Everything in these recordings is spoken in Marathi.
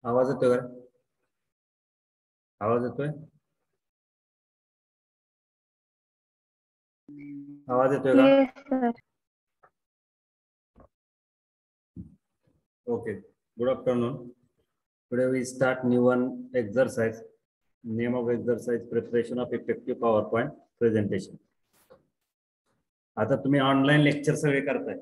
आवाज येतोय का? आवाज येतोय? आवाज येतोय का? Yes, sir. Okay. Good afternoon. Today we start new one exercise. Name of exercise: preparation of effective PowerPoint presentation. आता तुम्ही ऑनलाईन लेक्चर सगळे करताय.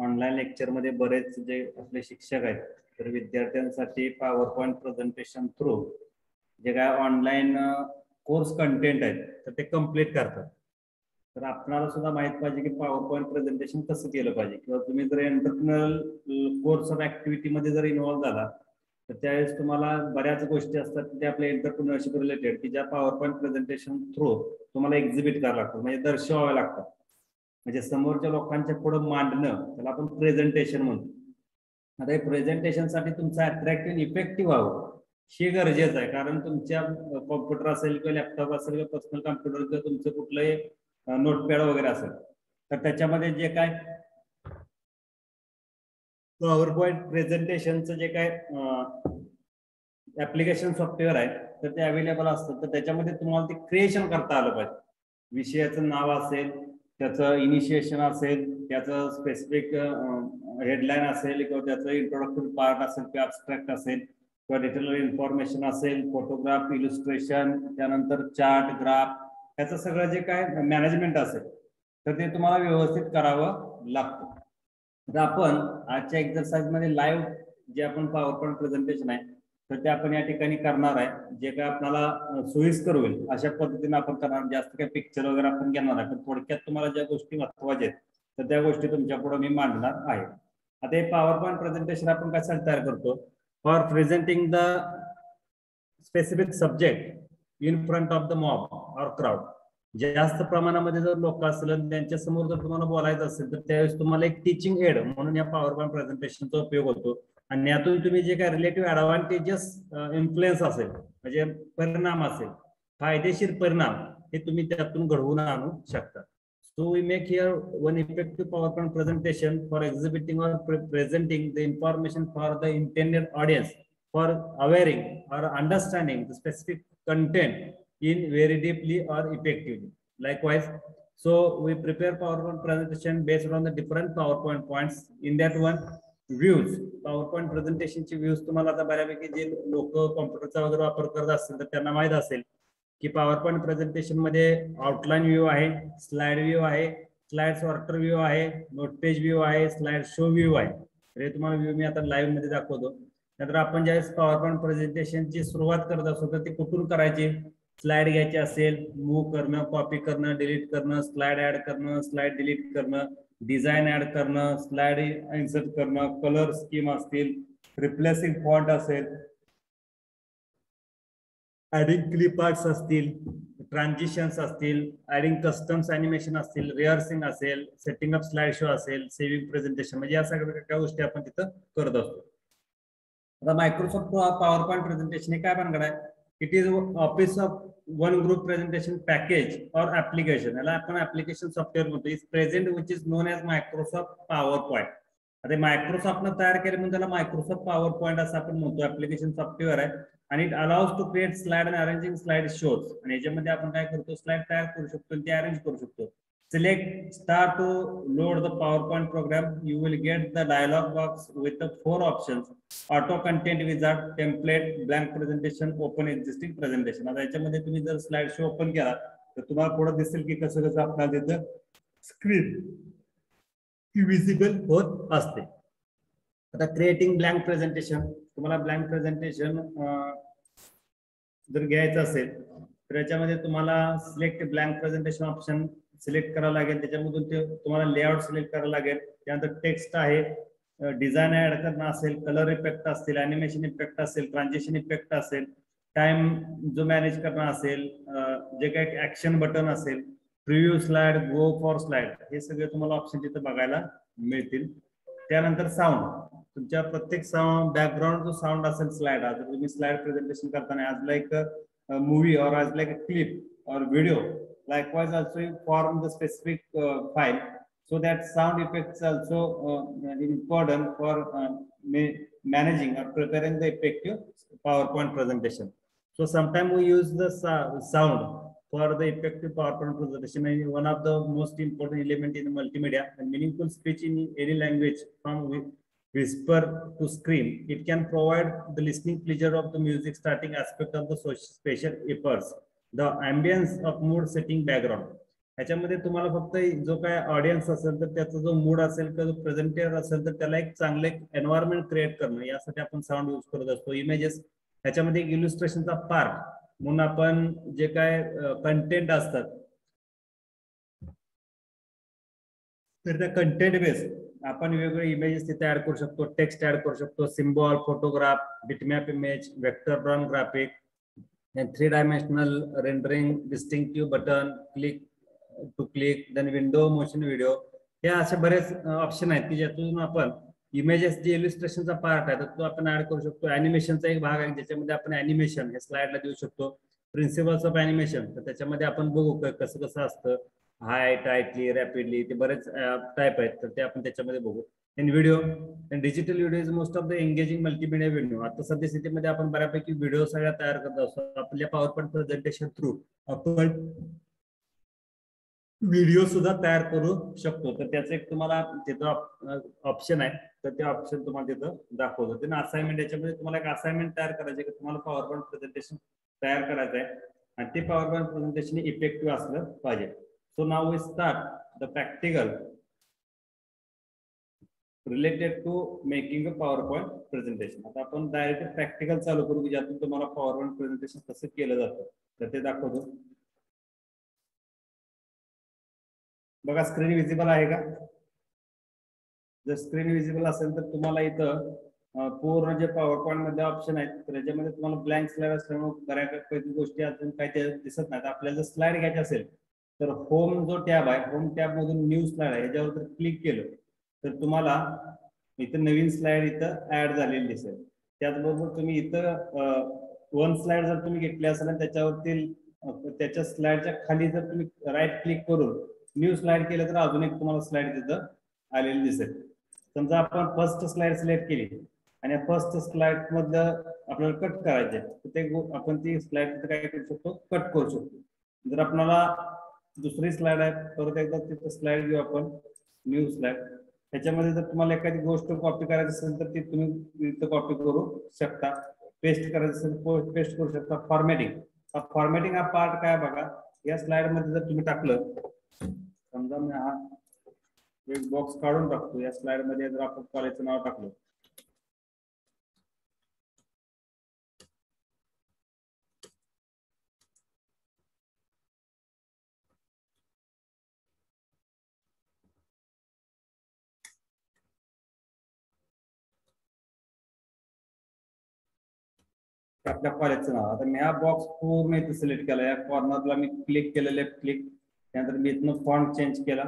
ऑनलाईन लेक्चर मध्ये बरेच जे आपले शिक्षक आहेत तर विद्यार्थ्यांसाठी पॉवरपॉईंट प्रेझेंटेशन थ्रू जे काय ऑनलाईन कोर्स कंटेंट आहेत तर ते कम्प्लीट करतात. तर आपल्याला सुद्धा माहित पाहिजे की पॉवरपॉईंट प्रेझेंटेशन कसं केलं पाहिजे किंवा तुम्ही जर एंटरप्रिनल कोर्स ऑफ ऍक्टिव्हिटी मध्ये जर इन्व्हॉल्व झाला तर त्यावेळेस तुम्हाला बऱ्याच गोष्टी असतात की आपल्या एंटरप्रिनरशिप रिलेटेड की ज्या पॉवरपॉईंट प्रेझेंटेशन थ्रू तुम्हाला एक्झिबिट करावं लागतं म्हणजे दर्शवावे लागतात. म्हणजे समोरच्या लोकांच्या पुढे मांडणं त्याला आपण प्रेझेंटेशन म्हणतो. आता हे प्रेझेंटेशनसाठी तुमचं अट्रॅक्टिव्ह इफेक्टिव्ह व्हावं हे गरजेचं आहे कारण तुमच्या कॉम्प्युटर असेल किंवा लॅपटॉप असेल किंवा पर्सनल कॉम्प्युटर किंवा तुमचं कुठलंही नोटपॅड वगैरे असेल तर त्याच्यामध्ये जे काय पॉवरपॉईंट प्रेझेंटेशनचं जे काय ऍप्लिकेशन सॉफ्टवेअर आहे तर ते अवेलेबल असतं तर त्याच्यामध्ये तुम्हाला ते क्रिएशन करता आलं पाहिजे. विषयाचं नाव असेल, त्याचं इनिशिएशन असेल, त्याचं स्पेसिफिक हेडलाईन असेल किंवा त्याचं इंट्रोडक्टरी पार्ट असेल किंवा ॲब्स्ट्रॅक्ट असेल किंवा डिटेल इन्फॉर्मेशन असेल, फोटोग्राफ, इलुस्ट्रेशन, त्यानंतर चार्ट, ग्राफ, त्याचं सगळं जे काय मॅनेजमेंट असेल तर ते तुम्हाला व्यवस्थित करावं लागतं. तर आपण आजच्या एक्सरसाइज मध्ये लाईव्ह जे आपण पॉवरपॉईंट प्रेझेंटेशन आहे तर ते आपण या ठिकाणी करणार आहे. जे काय आपल्याला सोयीस्कर होईल अशा पद्धतीने आपण करणार. जास्त काही पिक्चर वगैरे आपण घेणार आहे पण थोडक्यात तुम्हाला ज्या गोष्टी महत्वाच्या आहेत तर त्या गोष्टी तुमच्या पुढे मी मांडणार आहे. आता हे पॉवरपॉईंट प्रेझेंटेशन आपण कशासाठी तयार करतो? For presenting the specific subject in front of the mob or crowd. जास्त प्रमाणामध्ये जर लोक असतील त्यांच्या समोर जर तुम्हाला बोलायचं असेल तर त्यावेळेस तुम्हाला एक टीचिंग एड म्हणून या पॉवरपॉईंट प्रेझेंटेशनचा उपयोग होतो. आणि यातून तुम्ही जे काय रिलेटिव्ह ऍडव्हान्टेजेस इन्फ्लुएन्स असेल म्हणजे परिणाम असेल, फायदेशीर परिणाम हे तुम्ही त्यातून घडवून आणू शकता. So we make here one effective PowerPoint presentation for exhibiting or presenting the information for the intended audience for awareing or understanding the specific content in very deeply or effectively. Likewise, so we prepare PowerPoint presentation based on the different PowerPoint points. In that one, views, PowerPoint presentation ची views तुम्हाला आता बऱ्यापैकी जे लोक कॉम्प्युटरचा वगैरे वापर करत असतील तर त्यांना माहित असेल की PowerPoint प्रेझेंटेशन मध्ये आउटलाईन व्ह्यू आहे, स्लाइड व्ह्यू आहे, स्लाइड सॉर्टर व्ह्यू आहे, नोट पेज व्ह्यू आहे, स्लाइड शो व्ह्यू आहे. तर हे तुम्हाला व्ह्यू मी आता लाईव्ह मध्ये दाखवतो. नंतर आपण ज्यावेळेस पॉवरपॉईंट प्रेझेंटेशनची सुरुवात करत असतो तर ती कुठून करायची? स्लाइड घ्यायची असेल, मूव्ह करणं, कॉपी करणं, डिलीट करणं, स्लाइड ऍड करणं, स्लाइड डिलीट करणं, डिझाईन ऍड करणं, स्लाइड इन्सर्ट करणं, कलर स्कीम असतील, रिप्लेसिंग फॉन्ट असेल, ऍडिंग क्लिप आर्ट्स असतील, ट्रान्झिशन्स असतील, ऍडिंग कस्टम्स अॅनिमेशन असतील, रिहर्सिंग असेल, सेटिंग अप स्लाइड शो असेल, सेव्हिंग प्रेझेंटेशन म्हणजे या सगळ्या गोष्टी आपण तिथं करत असतो. आता मायक्रोसॉफ्ट पॉवरपॉईंट प्रेझेंटेशन हे काय बनणार आहे? It is office of one group presentation package और ऍप्लिकेशन. याला आपण ऍप्लिकेशन सॉफ्टवेअर म्हणतो. Is present which is known as Microsoft PowerPoint. आता मायक्रोसॉफ्टनं तयार केले म्हणून त्याला मायक्रोसॉफ्ट पॉवरपॉईंट असं आपण म्हणतो. ऍप्लिकेशन सॉफ्टवेअर आहे आणि it allows to create slide and arranging slide shows. आणि याच्यामध्ये आपण काय करतो? स्लाइड तयार करू शकतो आणि ते अरेंज करू शकतो. Select start to load the PowerPoint program. You will get the dialog box with the 4 options: auto content wizard, template, blank presentation, open existing presentation. आता याच्यामध्ये तुम्ही जर स्लाइड शो ओपन केला तर तुम्हाला पुढे दिसेल की कसं कसं आपल्याला तिथं स्क्रीन विजिबल होत असते. आता क्रिएटिंग ब्लँक प्रेझेंटेशन, तुम्हाला ब्लँक प्रेझेंटेशन जर घ्यायचं असेल तर याच्यामध्ये तुम्हाला select blank presentation option select करावं लागेल. त्याच्यामधून ते तुम्हाला लेआउट सिलेक्ट करावं लागेल. त्यानंतर टेक्स्ट आहे, डिझाईन ऍड करणं असेल, कलर इफेक्ट असतील, अॅनिमेशन इफेक्ट असेल, ट्रान्झिशन इफेक्ट असेल, टाइम जो मॅनेज करणं असेल, जे काही ऍक्शन बटन असेल, preview slide, go for slide, हे सगळे तुम्हाला ऑप्शन तिथे बघायला मिळतील. त्यानंतर साऊंड, तुमच्या प्रत्येक साऊंड बॅकग्राऊंड जो साऊंड असेल स्लाइड, जर तुम्ही स्लाइड प्रेझेंटेशन करताना ॲज लाईक मूवी और ॲज लाईक अ क्लिप और video, likewise also you form the specific file. So that sound effects also important for managing or preparing the effective PowerPoint presentation. So sometimes we use the sound for the effective PowerPoint presentation. And one of the most important element in the multimedia and meaningful speech in any language from whisper to scream. It can provide the listening pleasure of the music starting aspect of the spatial efforts, the ambience of mood setting background. ह्याच्यामध्ये तुम्हाला फक्त जो काय ऑडियन्स असेल तर त्याचा जो मूड असेल किंवा जो प्रेझेंटर असेल तर त्याला एक चांगले एन्व्हायरमेंट क्रिएट करणं यासाठी आपण साऊंड यूज करत असतो. इमेजेस ह्याच्यामध्ये एक इलुस्ट्रेशनचा पार्ट म्हणून आपण जे काय कंटेंट असतात तर त्या कंटेंट बेस आपण वेगवेगळे इमेजेस तिथे ऍड करू शकतो, टेक्स्ट ऍड करू शकतो, symbol, photograph, bitmap image, vector drawn graphic, 3-dimensional rendering, distinctive button, click to click, then window motion video. हे असे बरेच ऑप्शन आहेत की ज्यातून आपण इमेजेस जे इलिस्ट्रेशनचा पार्ट आहे तो आपण ऍड करू शकतो. अॅनिमेशनचा एक भाग आहे ज्याच्यामध्ये आपण अॅनिमेशन हे स्लाइडला देऊ शकतो. प्रिन्सिपल्स ऑफ अॅनिमेशन तर त्याच्यामध्ये आपण बघू कसं कसं असतं, हाय, टाइटली, रॅपिडली, ते बरेच टाइप आहेत तर ते आपण त्याच्यामध्ये बघू. In video digital video is most of the engaging multimedia video. आता सध्या स्थितीमध्ये आपण बऱ्यापैकी व्हिडिओ सगळ्या तयार करत असतो. आपल्या पॉवरपॉईंट प्रेझेंटेशन थ्रू आपण व्हिडिओ सुद्धा तयार करू शकतो. तर त्याचं एक तुम्हाला तिथं ऑप्शन आहे तर ते ऑप्शन तुम्हाला तिथं दाखवतो. त्यांना असाइनमेंट याच्यामध्ये तुम्हाला एक असाइनमेंट तयार करायचे की तुम्हाला पॉवरपॉईंट प्रेझेंटेशन तयार करायचं आहे आणि ते पॉवरपॉईंट प्रेझेंटेशन इफेक्टिव्ह असलं पाहिजे. So now we start the practical related to making a PowerPoint presentation. आता आपण डायरेक्ट प्रॅक्टिकल चालू करू ज्यातून तुम्हाला पॉवरपॉईंट प्रेझेंटेशन कसं केलं जातं तर ते दाखवतो. बघा स्क्रीन विजिबल आहे का? जर स्क्रीन विजिबल असेल तर तुम्हाला इथं पूर्ण जे पॉवरपॉईंट मध्ये ऑप्शन आहेत तर याच्यामध्ये तुम्हाला ब्लँक स्लाइड असल्यामुळे बऱ्यापैकी गोष्टी अजून काही दिसत नाहीत. आपल्याला जर स्लाइड घ्यायची असेल तर होम जो टॅब आहे होम टॅब मधून न्यू स्लाइड आहे ह्याच्यावर जर क्लिक केलं तर तुम्हाला इथं नवीन स्लाइड इथं ऍड झालेली दिसेल. त्याचबरोबर तुम्ही इथं वन स्लाइड जर तुम्ही घेतली असेल आणि त्याच्यावरती त्याच्या स्लाइडच्या खाली जर तुम्ही राईट क्लिक करून न्यू स्लाइड केलं तर अजून एक तुम्हाला स्लाइड तिथं आलेली दिसेल. समजा आपण फर्स्ट स्लाइड सिलेक्ट केली आणि फर्स्ट स्लाइड मधलं आपल्याला कट करायचे तर ते आपण ती स्लाइड तिथं काय करू शकतो कट करू शकतो. जर आपल्याला दुसरी स्लाइड आहे परत एकदा तिथं स्लाइड घेऊ आपण न्यू स्लाइड. त्याच्यामध्ये जर तुम्हाला एखादी गोष्ट कॉपी करायची असेल तर ती तुम्ही इथं कॉपी करू शकता. पेस्ट करायचं असेल पेस्ट करू शकता. फॉर्मॅटिंग हा पार्ट काय बघा या स्लाइड मध्ये जर तुम्ही टाकलं समजा मी हा एक बॉक्स काढून टाकतो. या स्लाइड मध्ये जर आपण कॉलेजचं नाव टाकलं आपल्या कॉलेजचं नाव. आता मी हा बॉक्स पूर्ण इथे सिलेक्ट केला. या कॉर्नरला मी क्लिक केलं लेफ्ट क्लिक. त्यानंतर मी इथनं फॉन्ट चेंज केला.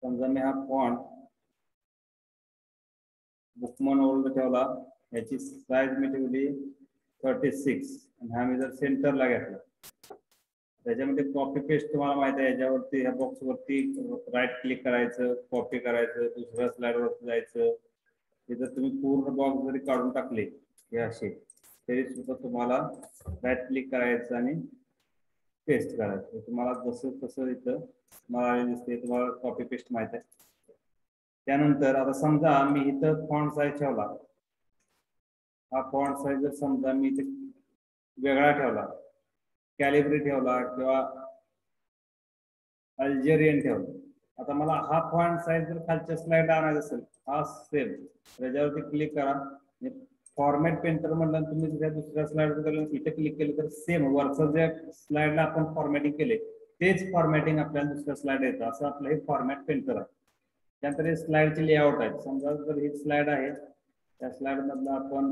समजा मी हा फॉन्ट बुकमन ओल्ड ठेवला. याची साईज मी ठेवली 36 आणि हा मी जर सेंटरला घेतला त्याच्यामध्ये कॉपी पेस्ट तुम्हाला माहिती आहे. याच्यावरती ह्या बॉक्स वरती राईट क्लिक करायचं, कॉपी करायचं, दुसऱ्या स्लाइड वरती जायचं. हे जर तुम्ही पूर्ण बॉक्स जरी काढून टाकले हे असे तरी सुद्धा तुम्हाला राईट क्लिक करायचं आणि पेस्ट करायचं. तुम्हाला जसं तसं इथं मला दिसते तुम्हाला कॉपी पेस्ट माहित आहे. त्यानंतर आता समजा मी इथं फॉन्ट साईज ठेवला. हा फॉन्ट साईज जर समजा मी इथे वेगळा ठेवला, कॅलिब्री ठेवला किंवा अल्जेरियन ठेवला. आता मला हा फॉन्ट साईज जर खालच्या स्लाइड आणायचा असेल हा सेम त्याच्यावरती क्लिक करा. फॉर्मॅट पेंटर म्हणलं तुम्ही दुसऱ्या स्लाइड इथे क्लिक केलं तर सेम वरचं जे स्लाइडला आपण फॉर्मॅटिंग केले तेच फॉर्मॅटिंग आपल्याला दुसऱ्या स्लाइड येतं. असं आपलं हे फॉर्मॅट पेंटर आहे. त्यानंतर स्लाइडचे लेआउट आहेत. समजा जर ही स्लाइड आहे त्या स्लाइड मधला आपण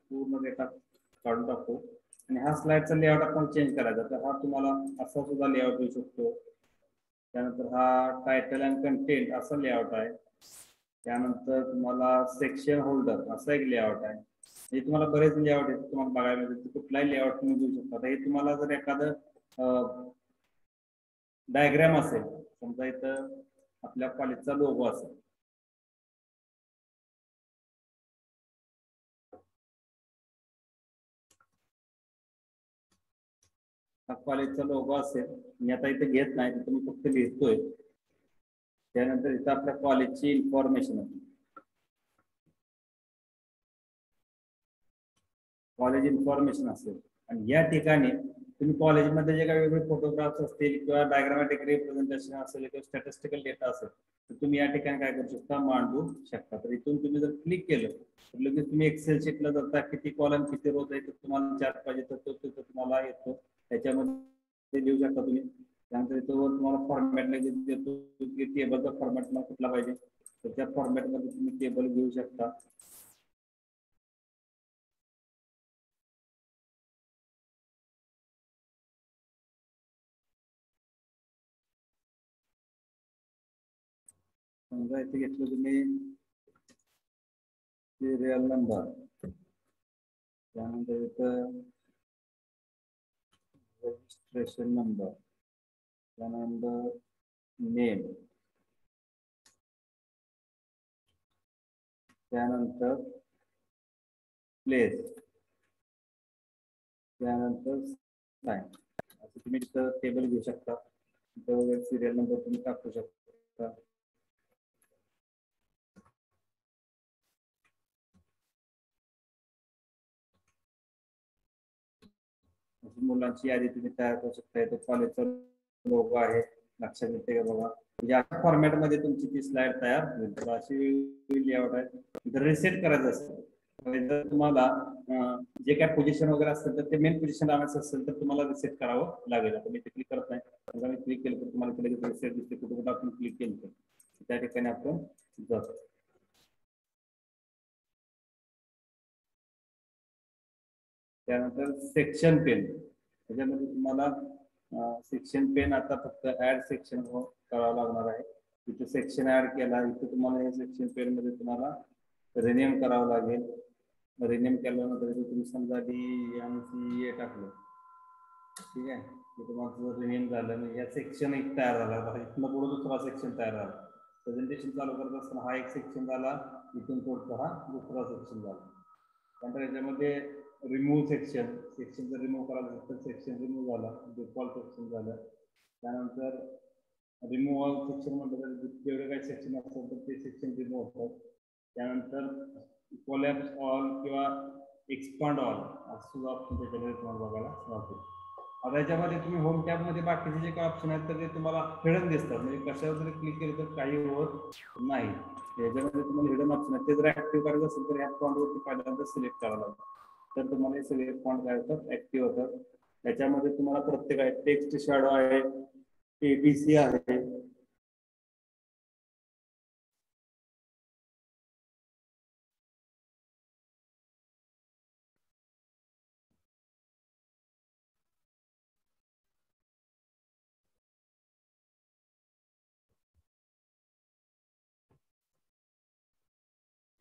पूर्ण डेटा काढून टाकतो आणि हा स्लाइडचा लेआउट आपण चेंज करायचा. तर हा तुम्हाला असा सुद्धा लेआउट देऊ शकतो. त्यानंतर हा टायटल अँड कंटेंट असा लेआउट आहे. त्यानंतर तुम्हाला सेक्शन होल्डर असा एक लेआउट आहे. हे तुम्हाला बरेच लेआउट आहेत तुम्हाला बघायला मिळतील. कुठलाही लेआउट तुम्ही देऊ शकता. हे तुम्हाला जर एखादं डायग्राम असेल समजा इथं आपल्या कॉलेजचा लोगो असेल. हा कॉलेजचा लोगो असेल. मी आता इथे घेत नाही, तिथे मी फक्त लिहितोय. त्यानंतर इथं आपल्या कॉलेजची इन्फॉर्मेशन आहे, कॉलेज इन्फॉर्मेशन असेल. आणि या ठिकाणी तुम्ही कॉलेजमध्ये जे काही वेगवेगळे फोटोग्राफ्स असतील किंवा डायग्रामॅटिक रिप्रेझेंटेशन असेल किंवा स्टॅटिस्टिकल डेटा असेल तर तुम्ही या ठिकाणी काय करू शकता, मांडू शकता. तर इथून तुम्ही जर क्लिक केलं तर लगेच तुम्ही एक्सेल शीटला जाता, किती कॉलम किती रोज आहे तर तुम्हाला चार्ट पाहिजे तर तो तुम्हाला येतो, त्याच्यामध्ये लिहू शकता तुम्ही. त्यानंतर इथं तुम्हाला फॉर्मॅट लगेच देतो की टेबलचा फॉर्मॅट तुम्हाला कुठला पाहिजे तर त्या फॉर्मॅटमध्ये तुम्ही टेबल घेऊ शकता. समजा इथे घेतलं तुम्ही सिरियल नंबर, त्यानंतर इथं रजिस्ट्रेशन नंबर, त्यानंतर नेम, त्यानंतर प्लेस, त्यानंतर टाइम. असं तुम्ही तिथं टेबल घेऊ शकता. तिथं सिरियल नंबर तुम्ही टाकू शकता. मुलांची यादी तुम्ही तयार करू शकता. इथं कॉलेजचा लोगो आहे, लक्षात येते का बघा. या फॉर्मॅट मध्ये तुमची ती स्लाइड तयार होईल. तर अशी लेआउट आहे. इथं रिसेट करायचं असतं. जर तुम्हाला जे काय पोझिशन वगैरे असेल तर ते मेन पोझिशन लावायचं असेल तर तुम्हाला रिसेट करावं लागेल. आता मी ते क्लिक करत नाही, समजा मी क्लिक केलं तर तुम्हाला लगेच रिसेट दिसते. कुठे कुठं आपण क्लिक केलं तर त्या ठिकाणी आपण जातो. त्यानंतर सेक्शन पेन, त्याच्यामध्ये तुम्हाला सेक्शन पेन आता फक्त ऍड सेक्शन करावं लागणार आहे. इथे सेक्शन ऍड केला, इथे तुम्हाला हे सेक्शन पेन मध्ये तुम्हाला रिनेम करावं लागेल. रिनेम केल्यानंतर तुम्ही समजा DMCA टाकलं, ठीक आहे. तुम्हाला रिनेम झालं, या सेक्शन एक तयार झाला. इथनं पुढे दुसरा सेक्शन तयार झाला. प्रेझेंटेशन चालू करत असताना हा एक सेक्शन झाला, इथून पुढचा हा दुसरा सेक्शन झाला. त्यानंतर याच्यामध्ये रिमूव्ह सेक्शन, सेक्शन जर रिमूव्ह करायचं तर सेक्शन रिमूव्ह झाला, डिफॉल्ट सेक्शन झालं. त्यानंतर रिमूव्ह सेक्शन म्हटलं तर जेवढे काही सेक्शन असतात तर ते सेक्शन रिमूव्ह होतात. त्यानंतर कोलॅप्स ऑल किंवा एक्सपांड ऑल असं सुद्धा ऑप्शन त्याच्यामध्ये तुम्हाला बघायला मिळतील. आता याच्यामध्ये तुम्ही होम टॅबमध्ये बाकीचे जे काही ऑप्शन आहेत तर ते तुम्हाला हिडन दिसतात, म्हणजे कशावर जरी क्लिक केलं तर काही होत नाही. याच्यामध्ये तुम्हाला हिडन ऑप्शन आहे, ते जर ऍक्टिव्ह करायचं असेल तर ह्या फॉन्टवरती पहिल्यांदा सिलेक्ट करावं लागतं. तर तुम्हाला हे सगळे फॉन्ट काय होतात, ऍक्टिव्ह होतात. त्याच्यामध्ये तुम्हाला प्रत्येक आहे, टेक्स्ट शॅडो आहे, ABC आहे.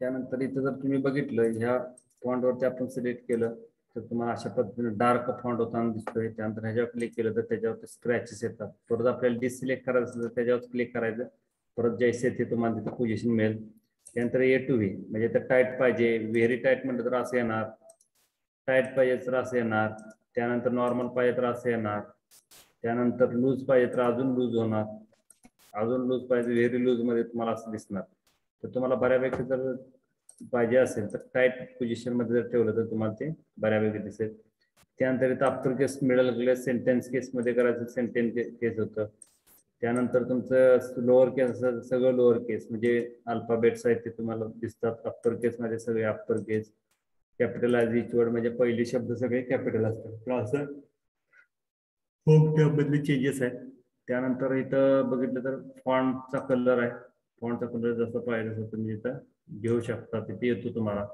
त्यानंतर इथं जर तुम्ही बघितलं, ह्या फॉन्टवरती आपण सिलेक्ट केलं तर तुम्हाला अशा पद्धतीने डार्क फॉन्ट होताना दिसतोय. त्यानंतर ह्याच्यावर क्लिक केलं तर त्याच्यावरती स्क्रॅचेस येतात. परत आपल्याला डिसिलेक्ट करायचं असेल तर त्याच्यावर क्लिक करायचं, परत जैसे ते तुम्हाला तिथे पोझिशन मिळेल. त्यानंतर A to V म्हणजे तर टाईट पाहिजे, व्हेरी टाईट म्हटलं तर असं येणार, टाईट पाहिजे तर असं येणार, त्यानंतर नॉर्मल पाहिजे तर असं येणार, त्यानंतर लूज पाहिजे तर अजून लूज होणार, अजून लूज पाहिजे व्हेरी लूज मध्ये तुम्हाला असं दिसणार. तर तुम्हाला बऱ्यापैकी जर पाहिजे असेल तर टाईट पोझिशन मध्ये जर ठेवलं तर तुम्हाला ते बऱ्यापैकी दिसेल. त्यानंतर इथं अप्पर केस, मिडल केस, सेंटेन्स केस मध्ये करायचं सेंटेन्स केस होतं. त्यानंतर तुमचं लोअर केस सगळं लोअर केस म्हणजे अल्फाबेट्स आहेत ते तुम्हाला दिसतात. अप्पर केस मध्ये सगळे अप्पर केस, कॅपिटलाइज इच वर्ड म्हणजे पहिले शब्द सगळे कॅपिटल असतात. असं होम टॅब मधले चेंजेस आहेत. त्यानंतर इथं बघितलं तर फॉन्टचा कलर आहे, फॉन्टचा कलर जसं पाहिजे तसं तुम्ही इथं घेऊ शकता, तिथे येतो तुम्हाला.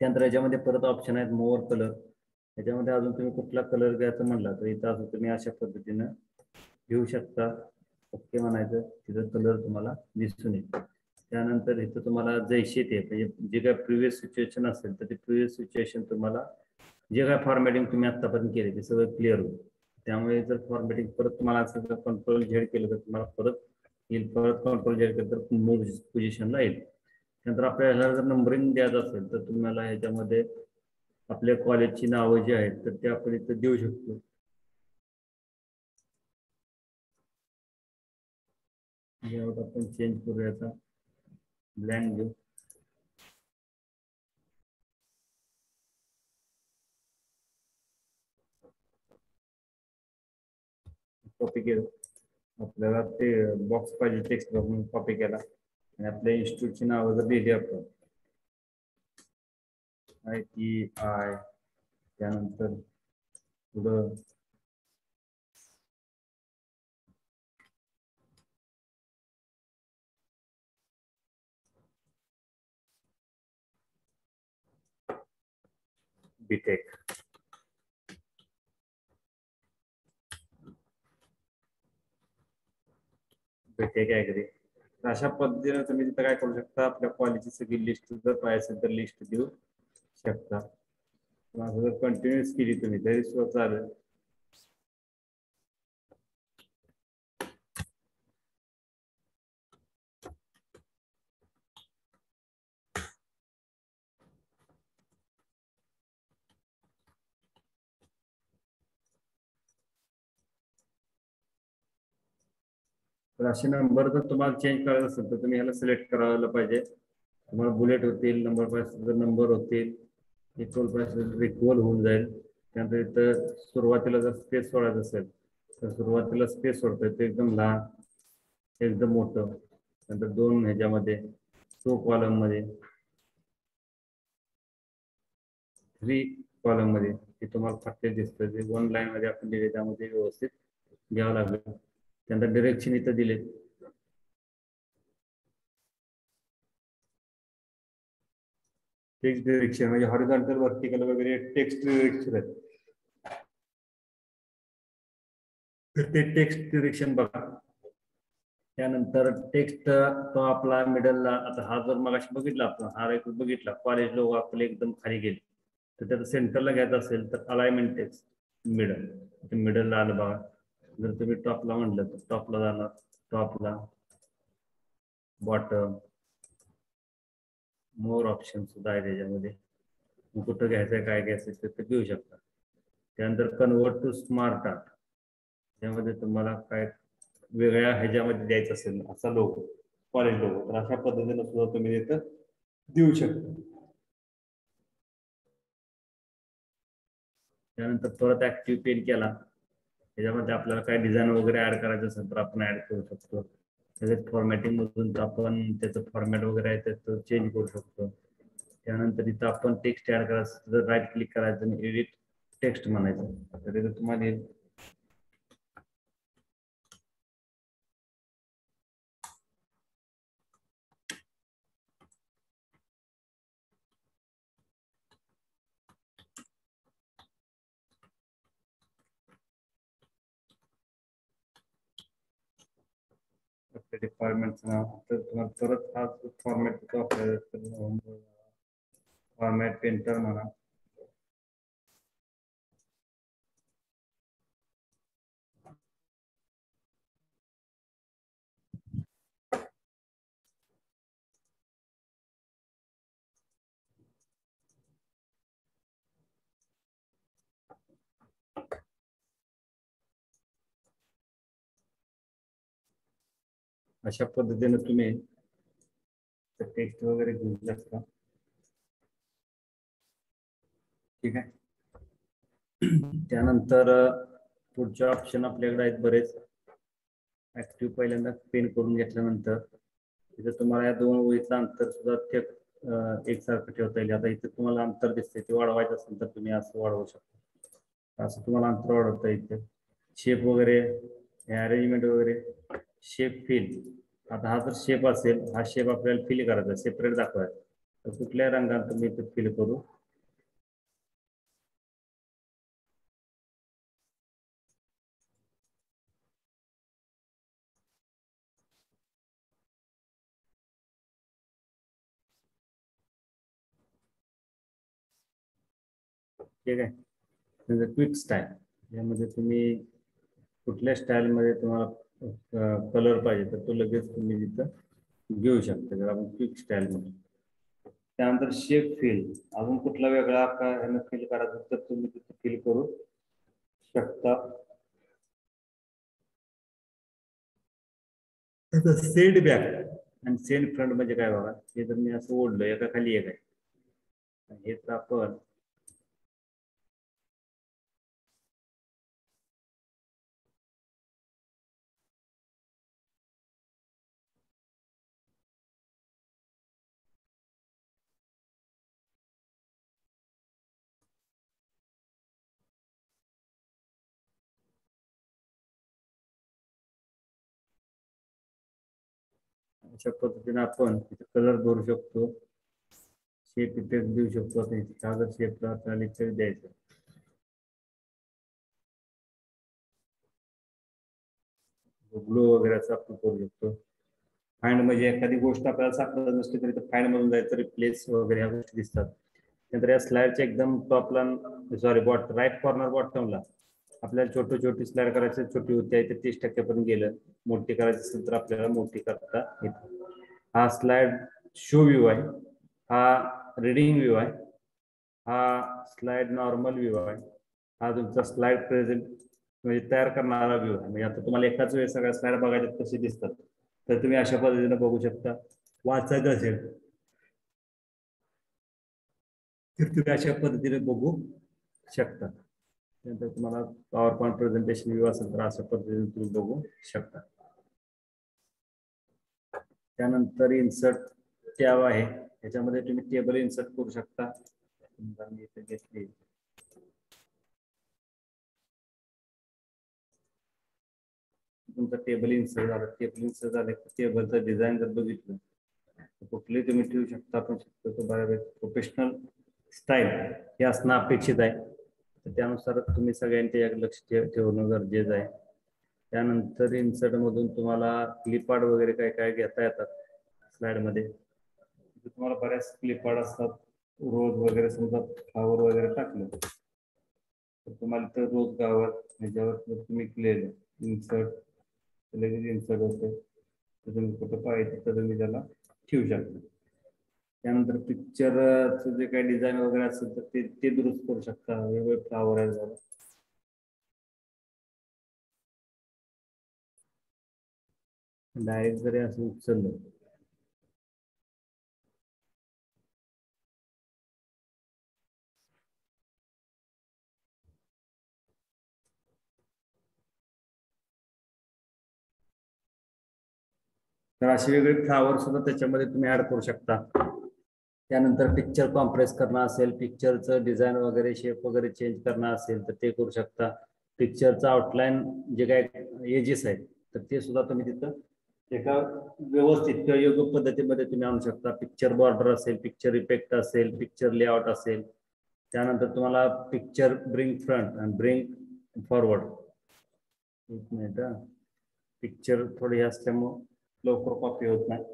त्यानंतर याच्यामध्ये परत ऑप्शन आहेत मोर कलर, याच्यामध्ये अजून तुम्ही कुठला कलर घ्यायचं म्हणला तर इथं असं तुम्ही अशा पद्धतीनं घेऊ शकता. ओके म्हणायचं, तिथं कलर तुम्हाला दिसून येईल. त्यानंतर इथं तुम्हाला जैसे ते म्हणजे जे काय प्रिव्हियस सिच्युएशन असेल तर ते प्रिव्हियस सिच्युएशन तुम्हाला जे काय फॉर्मॅटिंग तुम्ही आतापर्यंत केले ते सगळं क्लिअर होईल. त्यामुळे जर फॉर्मॅटिंग परत तुम्हाला असं कंट्रोल Z केलं तर तुम्हाला परत येईल, परत कंट्रोल जेड केलं तर मूव पोझिशनला येईल. त्यानंतर आपल्याला जर नंबरिंग द्यायचं असेल तर तुम्हाला ह्याच्यामध्ये आपल्या कॉलेजची नावं जी आहेत तर ते आपण इथं देऊ शकतो. आपण चेंज करूया, आता ब्लँक घेऊ. कॉपी केलं, आपल्याला ते बॉक्स पाहिजे टेक्स्ट बॉक्स म्हणून कॉपी केला आणि आपल्या इन्स्टिट्यूटची नावं जर दिली आपण ITI, त्यानंतर पुढं बीटेक, बीटेक ॲग्री. अशा पद्धतीने तुम्ही तिथं काय करू शकता, आपल्या कॉलेजची सगळी लिस्ट जर पाहिजे तर लिस्ट देऊ शकता. जर कंटिन्यूस केली तुम्ही तरी सुद्धा चालेल. तर असे नंबर जर तुम्हाला चेंज करायचं असेल तर तुम्ही ह्याला सिलेक्ट करायला पाहिजे. तुम्हाला बुलेट होतील, नंबर पाहिजे नंबर होतील, इक्वल पाहिजे इक्वल होऊन जाईल. त्यानंतर इथं सुरुवातीला जर स्पेस सोडायचं असेल तर सुरुवातीला स्पेस सोडतोय ते एकदम लहान, एकदम मोठं. नंतर दोन ह्याच्यामध्ये, टू कॉलम मध्ये, 3 कॉलम मध्ये ते तुम्हाला फाटले दिसतं. जे 1 लाईन मध्ये आपण दिले त्यामध्ये व्यवस्थित घ्यावं लागलं. त्यानंतर डिरेक्शन इथं दिले, टेक्स्ट डिरेक्शन म्हणजे हॉरिझॉन्टल, व्हर्टिकल वगैरे टेक्स्ट डिरेक्शन आहे. तर ते टेक्स्ट डिरेक्शन बघा. त्यानंतर टेक्स्ट तो आपला मिडलला, आता हा जर मग बघितला आपण, हा एक बघितला कॉलेज लोक आपले एकदम खाली गेले, तर त्याचं सेंटरला घ्यायचं असेल तर अलाइनमेंट टेक्स्ट मिडल, मिडलला आलं बघा. जर तुम्ही टॉपला म्हटलं तर टॉपला जाणार, टॉपला, बॉटम, मोर ऑप्शन सुद्धा आहे त्याच्यामध्ये. कुठं घ्यायचं काय घ्यायचं ते घेऊ शकता. त्यानंतर कन्वर्ट टू स्मार्ट आर्ट, त्यामध्ये तुम्हाला काय वेगळ्या ह्याच्यामध्ये द्यायचं असेल असा लोगो, कॉलेज लोगो, तर अशा पद्धतीने सुद्धा तुम्ही तिथं देऊ शकता. त्यानंतर परत ऍक्टिव्ह पेन केला, त्याच्यामध्ये आपल्याला काय डिझाईन वगैरे ऍड करायचं असेल तर आपण ऍड करू शकतो. त्याच्यात फॉर्मॅटिंग मधून आपण त्याचं फॉर्मॅट वगैरे आहे त्याचं चेंज करू शकतो. त्यानंतर इथं आपण टेक्स्ट ऍड करायचं तर राईट क्लिक करायचं आणि एडिट टेक्स्ट म्हणायचं, तर इथं तुम्हाला डिपार्टमेंटचं नाव, तर तुम्हाला परत हा फॉर्मॅट वापरायचा, फॉर्मॅट पेंटर म्हणा. अशा पद्धतीने तुम्ही टेक्स्ट वगैरे घेऊ शकता. ठीक आहे. त्यानंतर पुढचे ऑप्शन आपल्याकडे आहेत बरेच. ऍक्टिव्ह पहिल्यांदा पेन करून घेतल्यानंतर इथे तुम्हाला या दोन ओळीचं अंतर सुद्धा ते एकसारखं ठेवता येईल. आता इथे तुम्हाला अंतर दिसते, ते वाढवायचं असेल तर तुम्ही असं वाढवू शकता. असं तुम्हाला अंतर वाढवता येते. शेप वगैरे, अरेंजमेंट वगैरे, शेप फिल. आता हा जर शेप असेल, हा शेप आपल्याला फिल करायचा, सेपरेट दाखवायचा, तर कुठल्या रंगात तुम्ही ते फिल करू. ठीक आहे. क्विक स्टाईल, यामध्ये तुम्ही कुठल्या स्टाईलमध्ये तुम्हाला कलर पाहिजे तर तो लगेच तुम्ही तिथं घेऊ शकता, जर आपण क्विक स्टाईल म्हणून. त्यानंतर शेप फिल, अजून कुठला वेगळा आकार फिल करायचं तर तुम्ही तिथे फिल करू शकता. सेंड बॅक आणि सेंड फ्रंट म्हणजे काय बघा, हे जर मी असं ओढलं एका खाली एक आहे, हे तर आपण अशा पद्धतीने आपण तिथे कलर भरू शकतो, शेप इथे देऊ शकतो. आता इथे सागर शेप चालेल तर द्यायचं. ग्लो वगैरे असं आपण करू शकतो. फाइंड म्हणजे एखादी गोष्ट आपल्याला सापडत नसते तरी फाइंड मधून जायचं, रिप्लेस वगैरे ह्या गोष्टी दिसतात. नंतर या स्लाइडच्या एकदम टॉपला, सॉरी राईट कॉर्नर बॉटमला आपल्याला छोटी स्लाइड करायची, छोटी होती आहे ते 30% पर्यंत गेलं. मोठी करायची असेल तर आपल्याला मोठी करता येते. हा स्लाइड शो व्ह्यू आहे, हा रीडिंग व्ह्यू आहे, हा स्लाइड नॉर्मल व्ह्यू आहे, हा तुमचा स्लाइड प्रेझेंट म्हणजे तयार करणारा व्ह्यू आहे. म्हणजे आता तुम्हाला एकाच वेळेस सगळ्या स्लाइड बघायच्या कशी दिसतात तर तुम्ही अशा पद्धतीने बघू शकता. वाचायचं असेल तर तुम्ही अशा पद्धतीने बघू शकता. त्यानंतर तुम्हाला पॉवर पॉईंट प्रेझेंटेशन व्ह्यू असेल तर अशा पद्धतीने तुम्ही बघू शकता. त्यानंतर इन्सर्ट टॅब आहे, त्याच्यामध्ये तुम्ही टेबल इन्सर्ट करू शकता. मी इथे घेतली, तुमचा टेबल इन्सर्ट झाला. टेबल इन्सर्ट झालं की टेबलचं डिझाईन जर बघितलं तर कुठलेही तुम्ही ठेवू शकता. आपण शकतो बऱ्यापैकी प्रोफेशनल स्टाईल हे असणं अपेक्षित आहे, तर त्यानुसार तुम्ही सगळ्यांचे याकडे लक्ष ठेवणं गरजेचं आहे. त्यानंतर इन्सर्ट मधून तुम्हाला क्लिप आर्ट वगैरे काय काय घेता येतात. स्लाइडमध्ये तुम्हाला बऱ्याच क्लिप आर्ट असतात. रोज वगैरे समजा फ्लावर वगैरे टाकलं तर तुम्हाला तर रोज गावर ह्याच्यावर तुम्ही केलेलं इन्सर्ट लगेच इन्सर्ट होतं, तर तुम्ही कुठं पाहिजे तर तुम्ही त्याला ठेवू शकता. त्यानंतर पिक्चरचं जे काही डिझाईन वगैरे असेल तर ते दुरुस्त करू शकता. वेगवेगळे फ्लावर आहे झालं, डायरेक्ट जरी असं उचललं तर असे वेगळे फ्लावर सुद्धा त्याच्यामध्ये तुम्ही ऍड करू शकता. त्यानंतर पिक्चर कॉम्प्रेस करणं असेल, पिक्चरचं डिझाईन वगैरे शेप वगैरे चेंज करणं असेल तर ते करू शकता. पिक्चरचं आउटलाईन जे काय एजेस आहेत तर ते सुद्धा तुम्ही तिथं एका व्यवस्थित किंवा योग्य पद्धतीमध्ये तुम्ही आणू शकता. पिक्चर बॉर्डर असेल, पिक्चर इफेक्ट असेल, पिक्चर लेआउट असेल. त्यानंतर तुम्हाला पिक्चर ब्रिंग फ्रंट आणि ब्रिंग फॉरवर्ड, एक मिनिट, पिक्चर थोडी असल्यामुळं लवकर कॉपी होत नाही.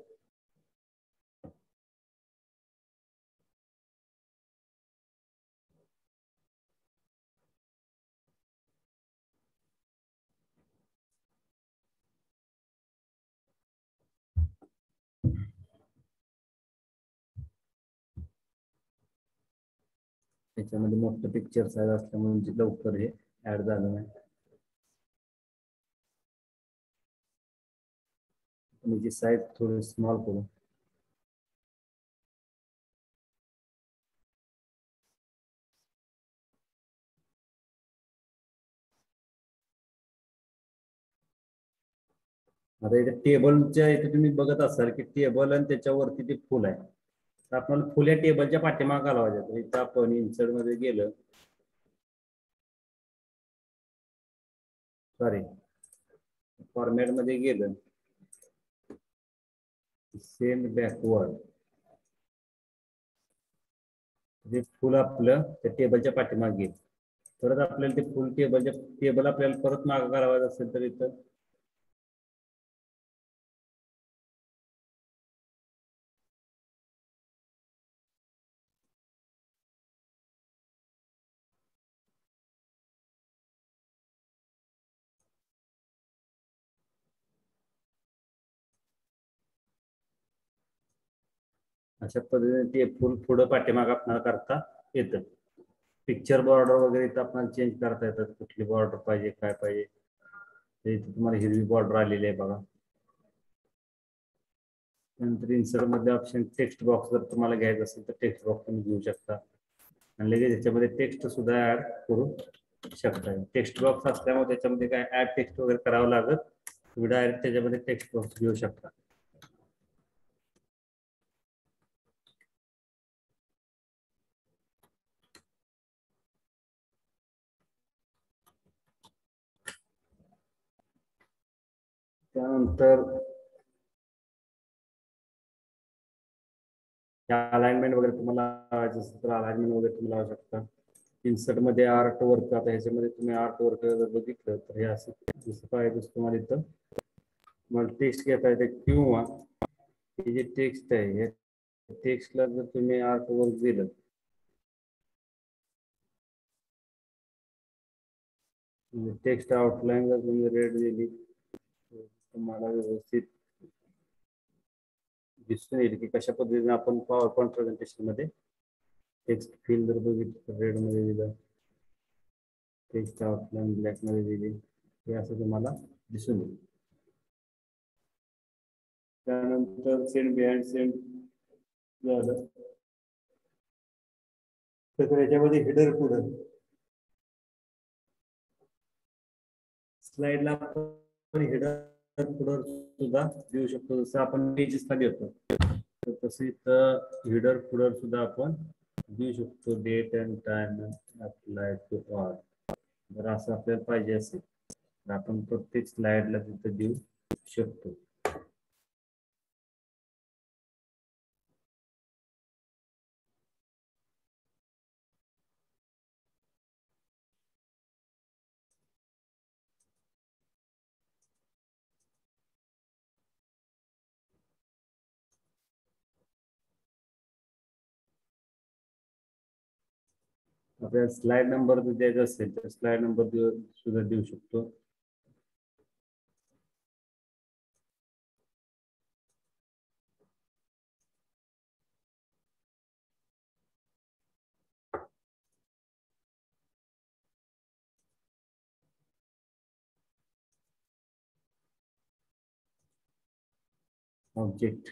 त्याच्यामध्ये मोठं पिक्चर साईज असल्यामुळे लवकर हे ऍड झालं नाही. त्याची साईज थोडी स्मॉल करू. आता इथे टेबलच्या इथे तुम्ही बघत असाल की टेबल आणि त्याच्यावरती ते फुल आहे, तर आपल्याला फुल या टेबलच्या पाठीमागे घालवायचं. तर इथं आपण इन्सर्ट मध्ये गेलं, सॉरी फॉर्मॅट मध्ये गेलं, सेंड बॅकवर्ड, ते फुल आपलं त्या टेबलच्या पाठीमागे गेलं. परत आपल्याला ते फुल टेबल आपल्याला परत मागे घालवायचं असेल तर इथं अशा पद्धतीने ते फुल पुढं पाठीमाग आपल्याला करता येतं. पिक्चर बॉर्डर वगैरे इथं आपल्याला चेंज करता येतात, कुठली बॉर्डर पाहिजे काय पाहिजे. तर इथे तुम्हाला हिरवी बॉर्डर आलेली आहे बघा. नंतर इन्सर्ट मध्ये ऑप्शन टेक्स्ट बॉक्स जर तुम्हाला घ्यायचं असेल तर टेक्स्ट बॉक्स तुम्ही घेऊ शकता आणि लगेच याच्यामध्ये टेक्स्ट सुद्धा ऍड करू शकता. टेक्स्ट बॉक्स असल्यामुळे त्याच्यामध्ये काय ऍड टेक्स्ट वगैरे करावं लागत, तुम्ही डायरेक्ट त्याच्यामध्ये टेक्स्ट बॉक्स घेऊ शकता. त्यानंतर अलाइनमेंट वगैरे तुम्हाला लावायचं असेल तर अलाइनमेंट वगैरे तुम्ही लावू शकता. इन्सर्ट मध्ये आर्ट वर्क, आता ह्याच्यामध्ये तुम्ही आर्ट वर्क जर बघितलं तर हे असं जसं पाहिजे तसं तुम्हाला इथं तुम्हाला टेक्स्ट घेता येते किंवा हे जे टेक्स्ट आहे हे टेक्स्टला जर तुम्ही आर्ट वर्क दिलं, टेक्स्ट आउटलाईन जर तुम्ही रेड दिली तुम्हाला व्यवस्थित दिसून येईल की कशा पद्धतीने आपण पॉवर पॉईंट प्रेझेंटेशन मध्ये टेक्स्ट फील जर बघितलं रेड मध्ये दिलं, टेक्स्ट आउटलाईन ब्लॅक मध्ये दिली, हे असं तुम्हाला दिसून येईल. त्यानंतर सेंड बिहाइंड सेंड झालं तर याच्यामध्ये हेडर पुढं स्लाइडला आपण हेडर पुढं सुद्धा देऊ शकतो, जसं आपण पेजेसला देतो तर तसं इथं हेडर पुढं सुद्धा आपण देऊ शकतो. Date and time apply to all. जर असं आपल्याला पाहिजे असेल तर आपण प्रत्येक स्लाइडला तिथं देऊ शकतो. आपल्याला स्लाइड नंबर जर द्यायचा असेल तर स्लाइड नंबर सुद्धा देऊ शकतो. ऑब्जेक्ट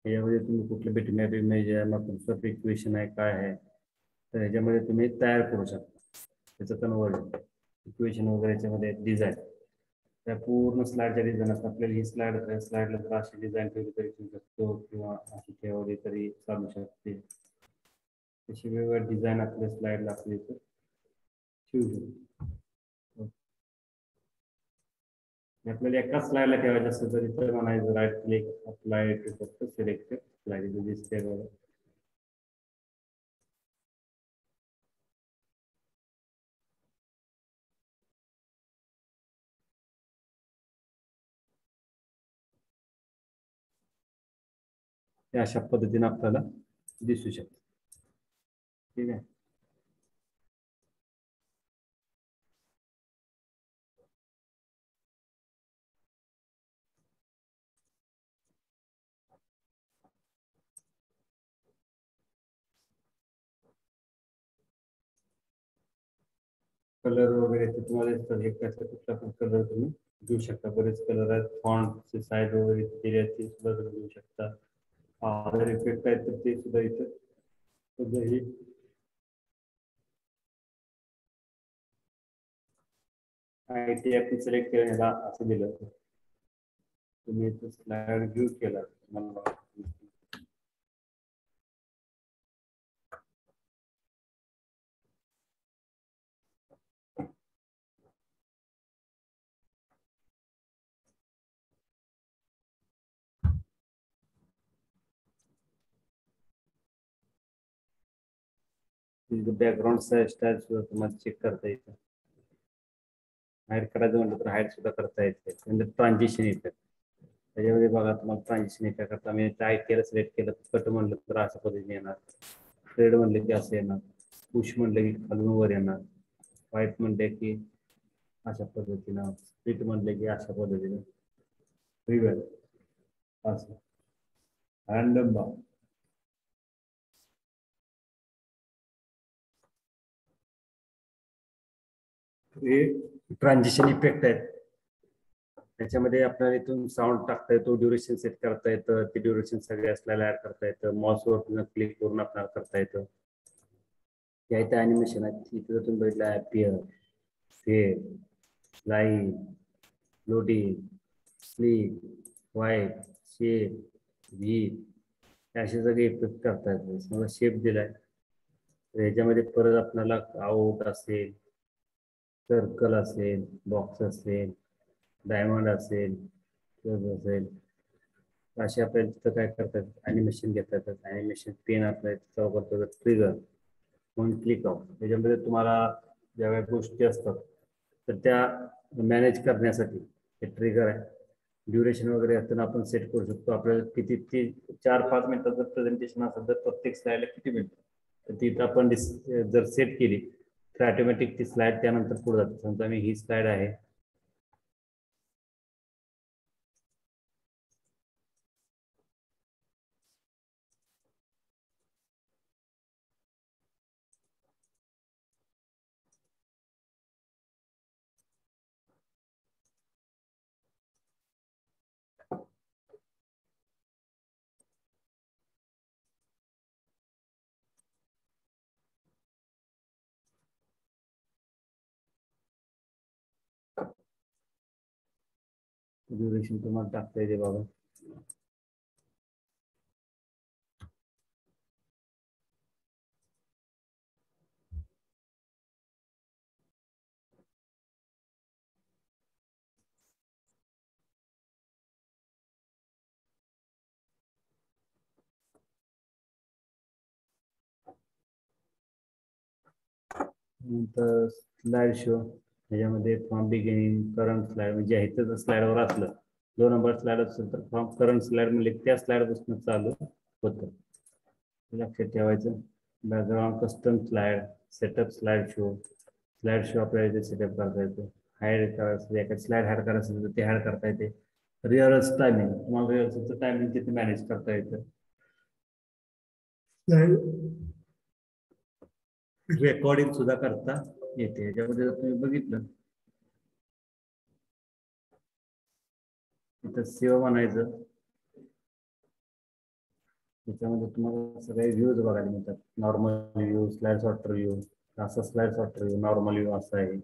यामध्ये तुम्ही कुठले बिटमॅप इमेज आहे, मग इक्वेशन आहे काय आहे तर ह्याच्यामध्ये तुम्ही तयार करू शकता. त्याचं कन्वर्जन इक्वेशन वगैरे याच्यामध्ये डिझाईन त्या पूर्ण स्लाइडच्या डिझाईन असतात. आपल्याला ही स्लाइडला जर अशी डिझाईन ठेवली तरी ठेवू शकतो किंवा अशी ठेवली तरी चालू शकते. तशी वेगवेगळ्या डिझाईन आपल्या स्लाइडला आपल्या इथं ठेवू शकतो. आपल्याला एकाच स्लाइडला ठेवायचं असेल तर इथं म्हणायचं राईट क्लिक अप्लाय टू फक्त सिलेक्ट स्लाइड दिसते बघा. अशा पद्धतीने आपल्याला दिसू शकते. ठीक आहे. कलर वगैरे तुम्हाला हे कुठला पण कलर तुम्ही देऊ शकता. बरेच कलर आहेत, फॉन्टचे साईज वगैरे दिले आहेत ते सुद्धा तुम्ही देऊ शकता. अदर इफेक्ट आहेत तर ते सुद्धा इथं सध्या IT आपण सिलेक्ट केला असं दिलं तुम्ही इथं स्लाइड व्ह्यू केला तुम्हाला बॅकग्राऊंड स्टाईल सुद्धा तुम्हाला चेक करता येतं. हाईड करायचं म्हटलं तर हाईड सुद्धा करता येते. म्हणजे ट्रान्झिशन येतं त्याच्यामध्ये बघा तुम्हाला ट्रान्झिशन येतं करता मी ITला सिलेक्ट केलं कट म्हणलं तर अशा पद्धतीने येणार, थ्रेड म्हणलं की असं येणार, पुश म्हणलं की खालून वर येणार, व्हाईट म्हणले की अशा पद्धतीनं, स्प्लिट म्हणले की अशा पद्धतीने रिव्हर्स असं रॅन्डम बार हे ट्रान्झिशन इफेक्ट आहेत. त्याच्यामध्ये आपल्याला इथून साऊंड टाकता येतो, ड्युरेशन सेट करता येतं, ते ड्युरेशन सगळ्या स्लाइडला ऍड करता येतं, माउसवर क्लिक करून आपल्याला करता येतं. या इथं अॅनिमेशन आहेत. इथं जर तुम्ही बघितलं ॲपियर, फेड, लाईव्ह, लोडिंग, स्लीप, वाईट, शेप, व्ही असे सगळे इफेक्ट करता येतो. समजा शेप दिलाय तर ह्याच्यामध्ये परत आपल्याला आउट असेल, सर्कल असेल, बॉक्स असेल, डायमंड असेल, असेल असे आपल्याला तिथं काय करतात ॲनिमेशन घेतात. ॲनिमेशन पेन आपल्या तिथं वापरतो ट्रिगर म्हणून क्लिक आउट. त्याच्यामध्ये तुम्हाला ज्या काही गोष्टी असतात तर त्या मॅनेज करण्यासाठी हे ट्रिगर आहे. ड्युरेशन वगैरे असताना आपण सेट करू शकतो. आपल्याला किती ती 4-5 मिनिटाचं प्रेझेंटेशन असेल तर प्रत्येक स्लाइडला किती मिनिट तर तिथं आपण जर सेट केली तर ऑटोमॅटिक ती स्लाइड त्यानंतर पुढे जाते. समजा मी ही स्लाइड आहे, ड्युरेशन तुम्हाला टाकता येते बाबा. नंतर स्लाइड शो, त्याच्यामध्ये फ्रॉम बिगिनिंग, करंट स्लाइड म्हणजे इथं जर स्लाइडवर असलं 2 नंबर स्लाइड असेल तर फ्रॉम करंट स्लाइड म्हणजे त्या स्लाइडपासून चालू होतं. लक्षात ठेवायचं. Background, custom slide, setup slide show आपल्याला इथे सेटअप करता येतो. हाईड करायचं, एखादी स्लाइड हाईड करायचं असेल तर ते हाईड करता येते. रिअर्स टायमिंग, तुम्हाला रिअर्सचं टायमिंग तिथे मॅनेज करता येतं. रेकॉर्डिंग सुद्धा करता येते. याच्यामध्ये जर तुम्ही बघितलं इथं सेव्ह म्हणायचं, त्याच्यामध्ये तुम्हाला सगळे व्ह्यूज बघायला मिळतात. Normal view, slide sorter view, असा slide sorter view, normal view असा आहे,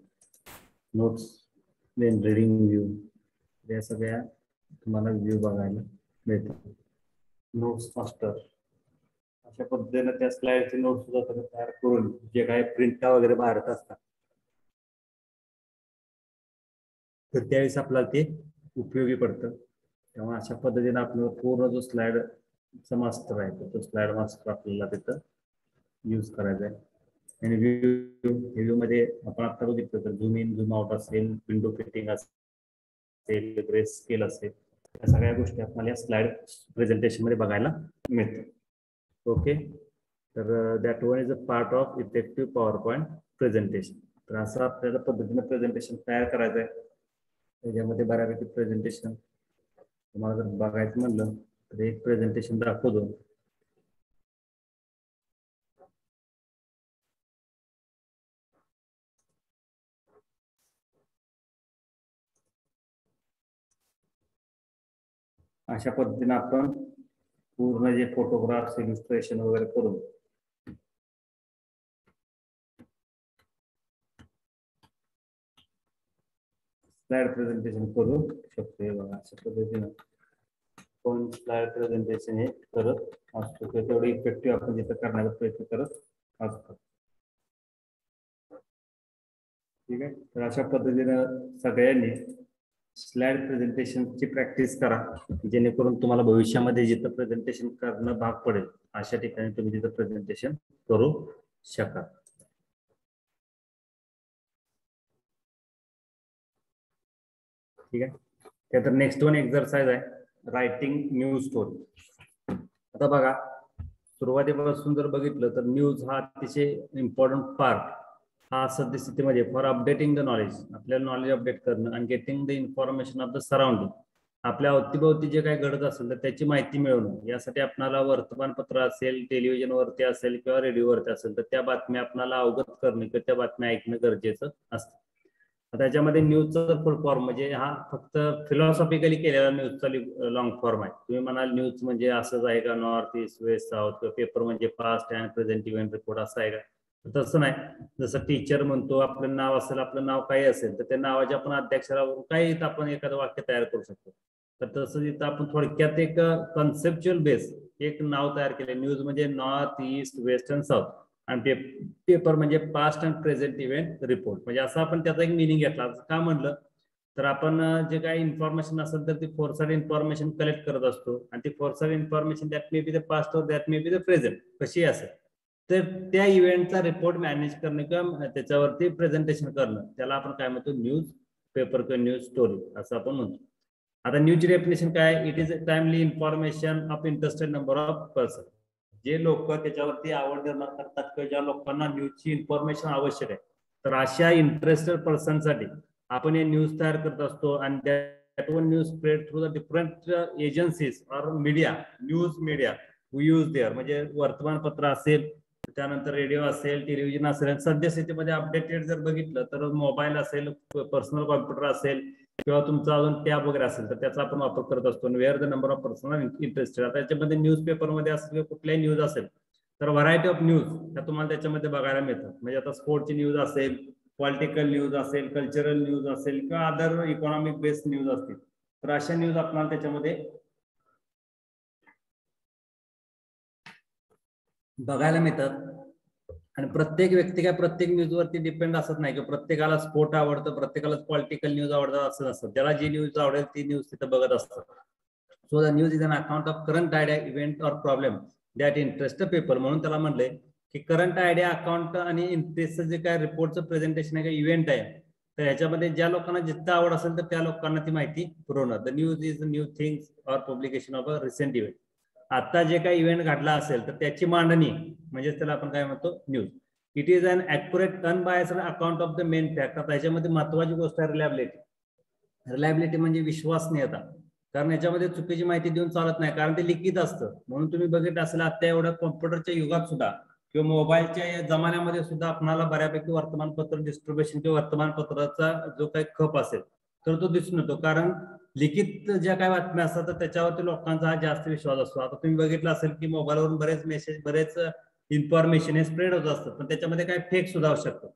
नोट्स, देन रीडिंग व्ह्यू, या सगळ्या तुम्हाला व्ह्यू बघायला मिळतात. नोट्स मास्टर, अशा पद्धतीने त्या स्लाइडचे नोट्स सुद्धा तुम्ही तयार करून जे काही प्रिंट वगैरे बाहेरत असतात तर त्यावेळेस आपल्याला ते उपयोगी पडतं. तेव्हा अशा पद्धतीने आपल्याला पूर्ण जो स्लाइडचा मास्टर आहे तो स्लाइड मास्टर आपल्याला तिथं यूज करायचा आहे. आणि व्ह्यू मध्ये आपण आता बघितलं तर झूम इन, झूम आउट असेल, विंडो फिटिंग असेल, ग्रेस स्केल असेल, या सगळ्या गोष्टी आपल्याला या स्लाइड प्रेझेंटेशन मध्ये बघायला मिळतात. ओके, तर that one is a part of effective power point presentation. तर असं आपल्याला पद्धतीने प्रेझेंटेशन तयार करायचं आहे. त्याच्यामध्ये बऱ्यापैकी प्रेझेंटेशन तुम्हाला जर बघायचं म्हणलं तर एक प्रेझेंटेशन दाखवतो. अशा पद्धतीने आपण पूर्ण जे फोटोग्राफ्स, इलिस्ट्रेशन वगैरे करून स्लाइड प्रेझेंटेशन करू शकतो. बघा अशा पद्धतीने पण स्लाइड प्रेझेंटेशन हे करत असतो. तेवढे इफेक्टिव्ह आपण जिथं करण्याचा प्रयत्न करत असतो. ठीक आहे, तर अशा पद्धतीने सगळ्यांनी स्लाइड प्रेझेंटेशनची प्रॅक्टिस करा, जेणेकरून तुम्हाला भविष्यामध्ये जिथं प्रेझेंटेशन करणं भाग पडेल अशा ठिकाणी तुम्ही तिथं प्रेझेंटेशन करू शकाल. ठीक आहे, त्यानंतर नेक्स्ट वन एक्सरसाइज आहे रायटिंग न्यूज स्टोरी. आता बघा, सुरुवातीपासून जर बघितलं तर न्यूज हा अतिशय इम्पॉर्टंट पार्ट हा सद्यस्थितीमध्ये फॉर अपडेटिंग द नॉलेज, आपल्याला नॉलेज अपडेट करणं आणि getting the information of the surrounding, आपल्या अवतीभोवती जे काही घडत असेल तर त्याची माहिती मिळवणं, यासाठी आपल्याला वर्तमानपत्र असेल, टेलिव्हिजनवरती असेल किंवा रेडिओवरती असेल तर त्या बातम्या आपल्याला अवगत करणे किंवा त्या बातम्या ऐकणं गरजेचं असतं. त्याच्यामध्ये न्यूजचा फुल फॉर्म म्हणजे हा फक्त फिलॉसॉफिकली केलेला न्यूजचा लॉंग फॉर्म आहे. तुम्ही म्हणाल न्यूज म्हणजे असंच आहे का, नॉर्थ ईस्ट वेस्ट साऊथ, किंवा पेपर म्हणजे past and present event report असं आहे का, तसं नाही. जसं टीचर म्हणतो, आपलं नाव असेल, आपलं नाव काही असेल तर त्या नावाच्या आपण अध्यक्षरावरून काही आपण एखादं वाक्य तयार करू शकतो. तर तसं इथं आपण थोडक्यात एक कन्सेप्च्युअल बेस एक नाव तयार केले. न्यूज म्हणजे north east west and south, आणि पेपर म्हणजे past and present event report. म्हणजे असं आपण त्याचा एक मिनिंग घेतला. का म्हणलं तर आपण जे काही इन्फॉर्मेशन असेल तर ती फोरसाइड इन्फॉर्मेशन कलेक्ट करत असतो, आणि ती foresight information that may be the past or that may be the present कशी असेल, तर त्या इव्हेंटचा रिपोर्ट मॅनेज करणे किंवा त्याच्यावरती प्रेझेंटेशन करणं, त्याला आपण काय म्हणतो, न्यूज पेपर किंवा न्यूज स्टोरी असं आपण म्हणतो. आता न्यूजची डेफिनेशन काय, it is a timely information of interested number of person. जे लोक त्याच्यावरती आवड निर्माण करतात किंवा ज्या लोकांना न्यूजची इन्फॉर्मेशन आवश्यक आहे, तर अशा इंटरेस्टेड पर्सनसाठी आपण हे न्यूज तयार करत असतो. आणि that one news spread through the different agencies or media, news media we use there. म्हणजे वर्तमानपत्र असेल, त्यानंतर रेडिओ असेल, टेलिव्हिजन असेल, सद्यस्थितीमध्ये अपडेटेड जर बघितलं तर मोबाईल असेल, पर्सनल कॉम्प्युटर असेल, किंवा तुमचा अजून टॅब वगैरे असेल तर त्याचा आपण वापर करत असतो. Where the number of person interested. आता याच्यामध्ये न्यूजपेपरमध्ये असेल, कुठल्याही न्यूज असेल तर व्हरायटी ऑफ न्यूज त्या तुम्हाला त्याच्यामध्ये बघायला मिळतात. म्हणजे आता स्पोर्टची न्यूज असेल, पॉलिटिकल न्यूज असेल, कल्चरल न्यूज असेल, किंवा अदर इकॉनॉमिक बेस्ड न्यूज असतील, तर अशा न्यूज आपल्याला त्याच्यामध्ये बघायला मिळतात. आणि प्रत्येक व्यक्ती काय प्रत्येक न्यूजवरती डिपेंड असत नाही, किंवा प्रत्येकाला स्पोर्ट आवडतं, प्रत्येकाला पॉलिटिकल न्यूज आवडतं असं नसतं. त्याला जी न्यूज आवडेल ती न्यूज तिथं बघत असतं. So the news is an account of current idea, event or problem that interest the paper. म्हणून त्याला म्हणलंय की करंट आयडिया, अकाउंट आणि इंटरेस्टचं जे काय रिपोर्टचं प्रेझेंटेशन आहे, इव्हेंट आहे, तर ह्याच्यामध्ये ज्या लोकांना जितकं आवड असेल तर त्या लोकांना ती माहिती पुरवणार. The news is new things or publication of a recent event. आता जे काही इव्हेंट घडला असेल तर त्याची मांडणी म्हणजे त्याला आपण काय म्हणतो, news. It is an accurate unbiased account of the main fact. आता ह्याच्यामध्ये महत्वाची गोष्ट आहे रिलायबिलिटी. रिलायबिलिटी म्हणजे विश्वसनीयता. कारण याच्यामध्ये चुकीची माहिती देऊन चालत नाही, कारण ते लिखित असतं. म्हणून तुम्ही बघितलं असेल आता एवढ्या कॉम्प्युटरच्या युगात सुद्धा किंवा मोबाईलच्या जमान्यामध्ये सुद्धा आपल्याला बऱ्यापैकी वर्तमानपत्र डिस्ट्रीब्युशन किंवा वर्तमानपत्राचा जो काही खप असेल तर तो दिसून येतो. कारण लिखित ज्या काही बातम्या असतात तर त्याच्यावरती लोकांचा हा जास्त विश्वास असतो. आता तुम्ही बघितलं असेल की मोबाईलवरून बरेच मेसेज, बरेच इन्फॉर्मेशन हे स्प्रेड होत असतात, पण त्याच्यामध्ये काही फेक सुद्धा असू शकतं.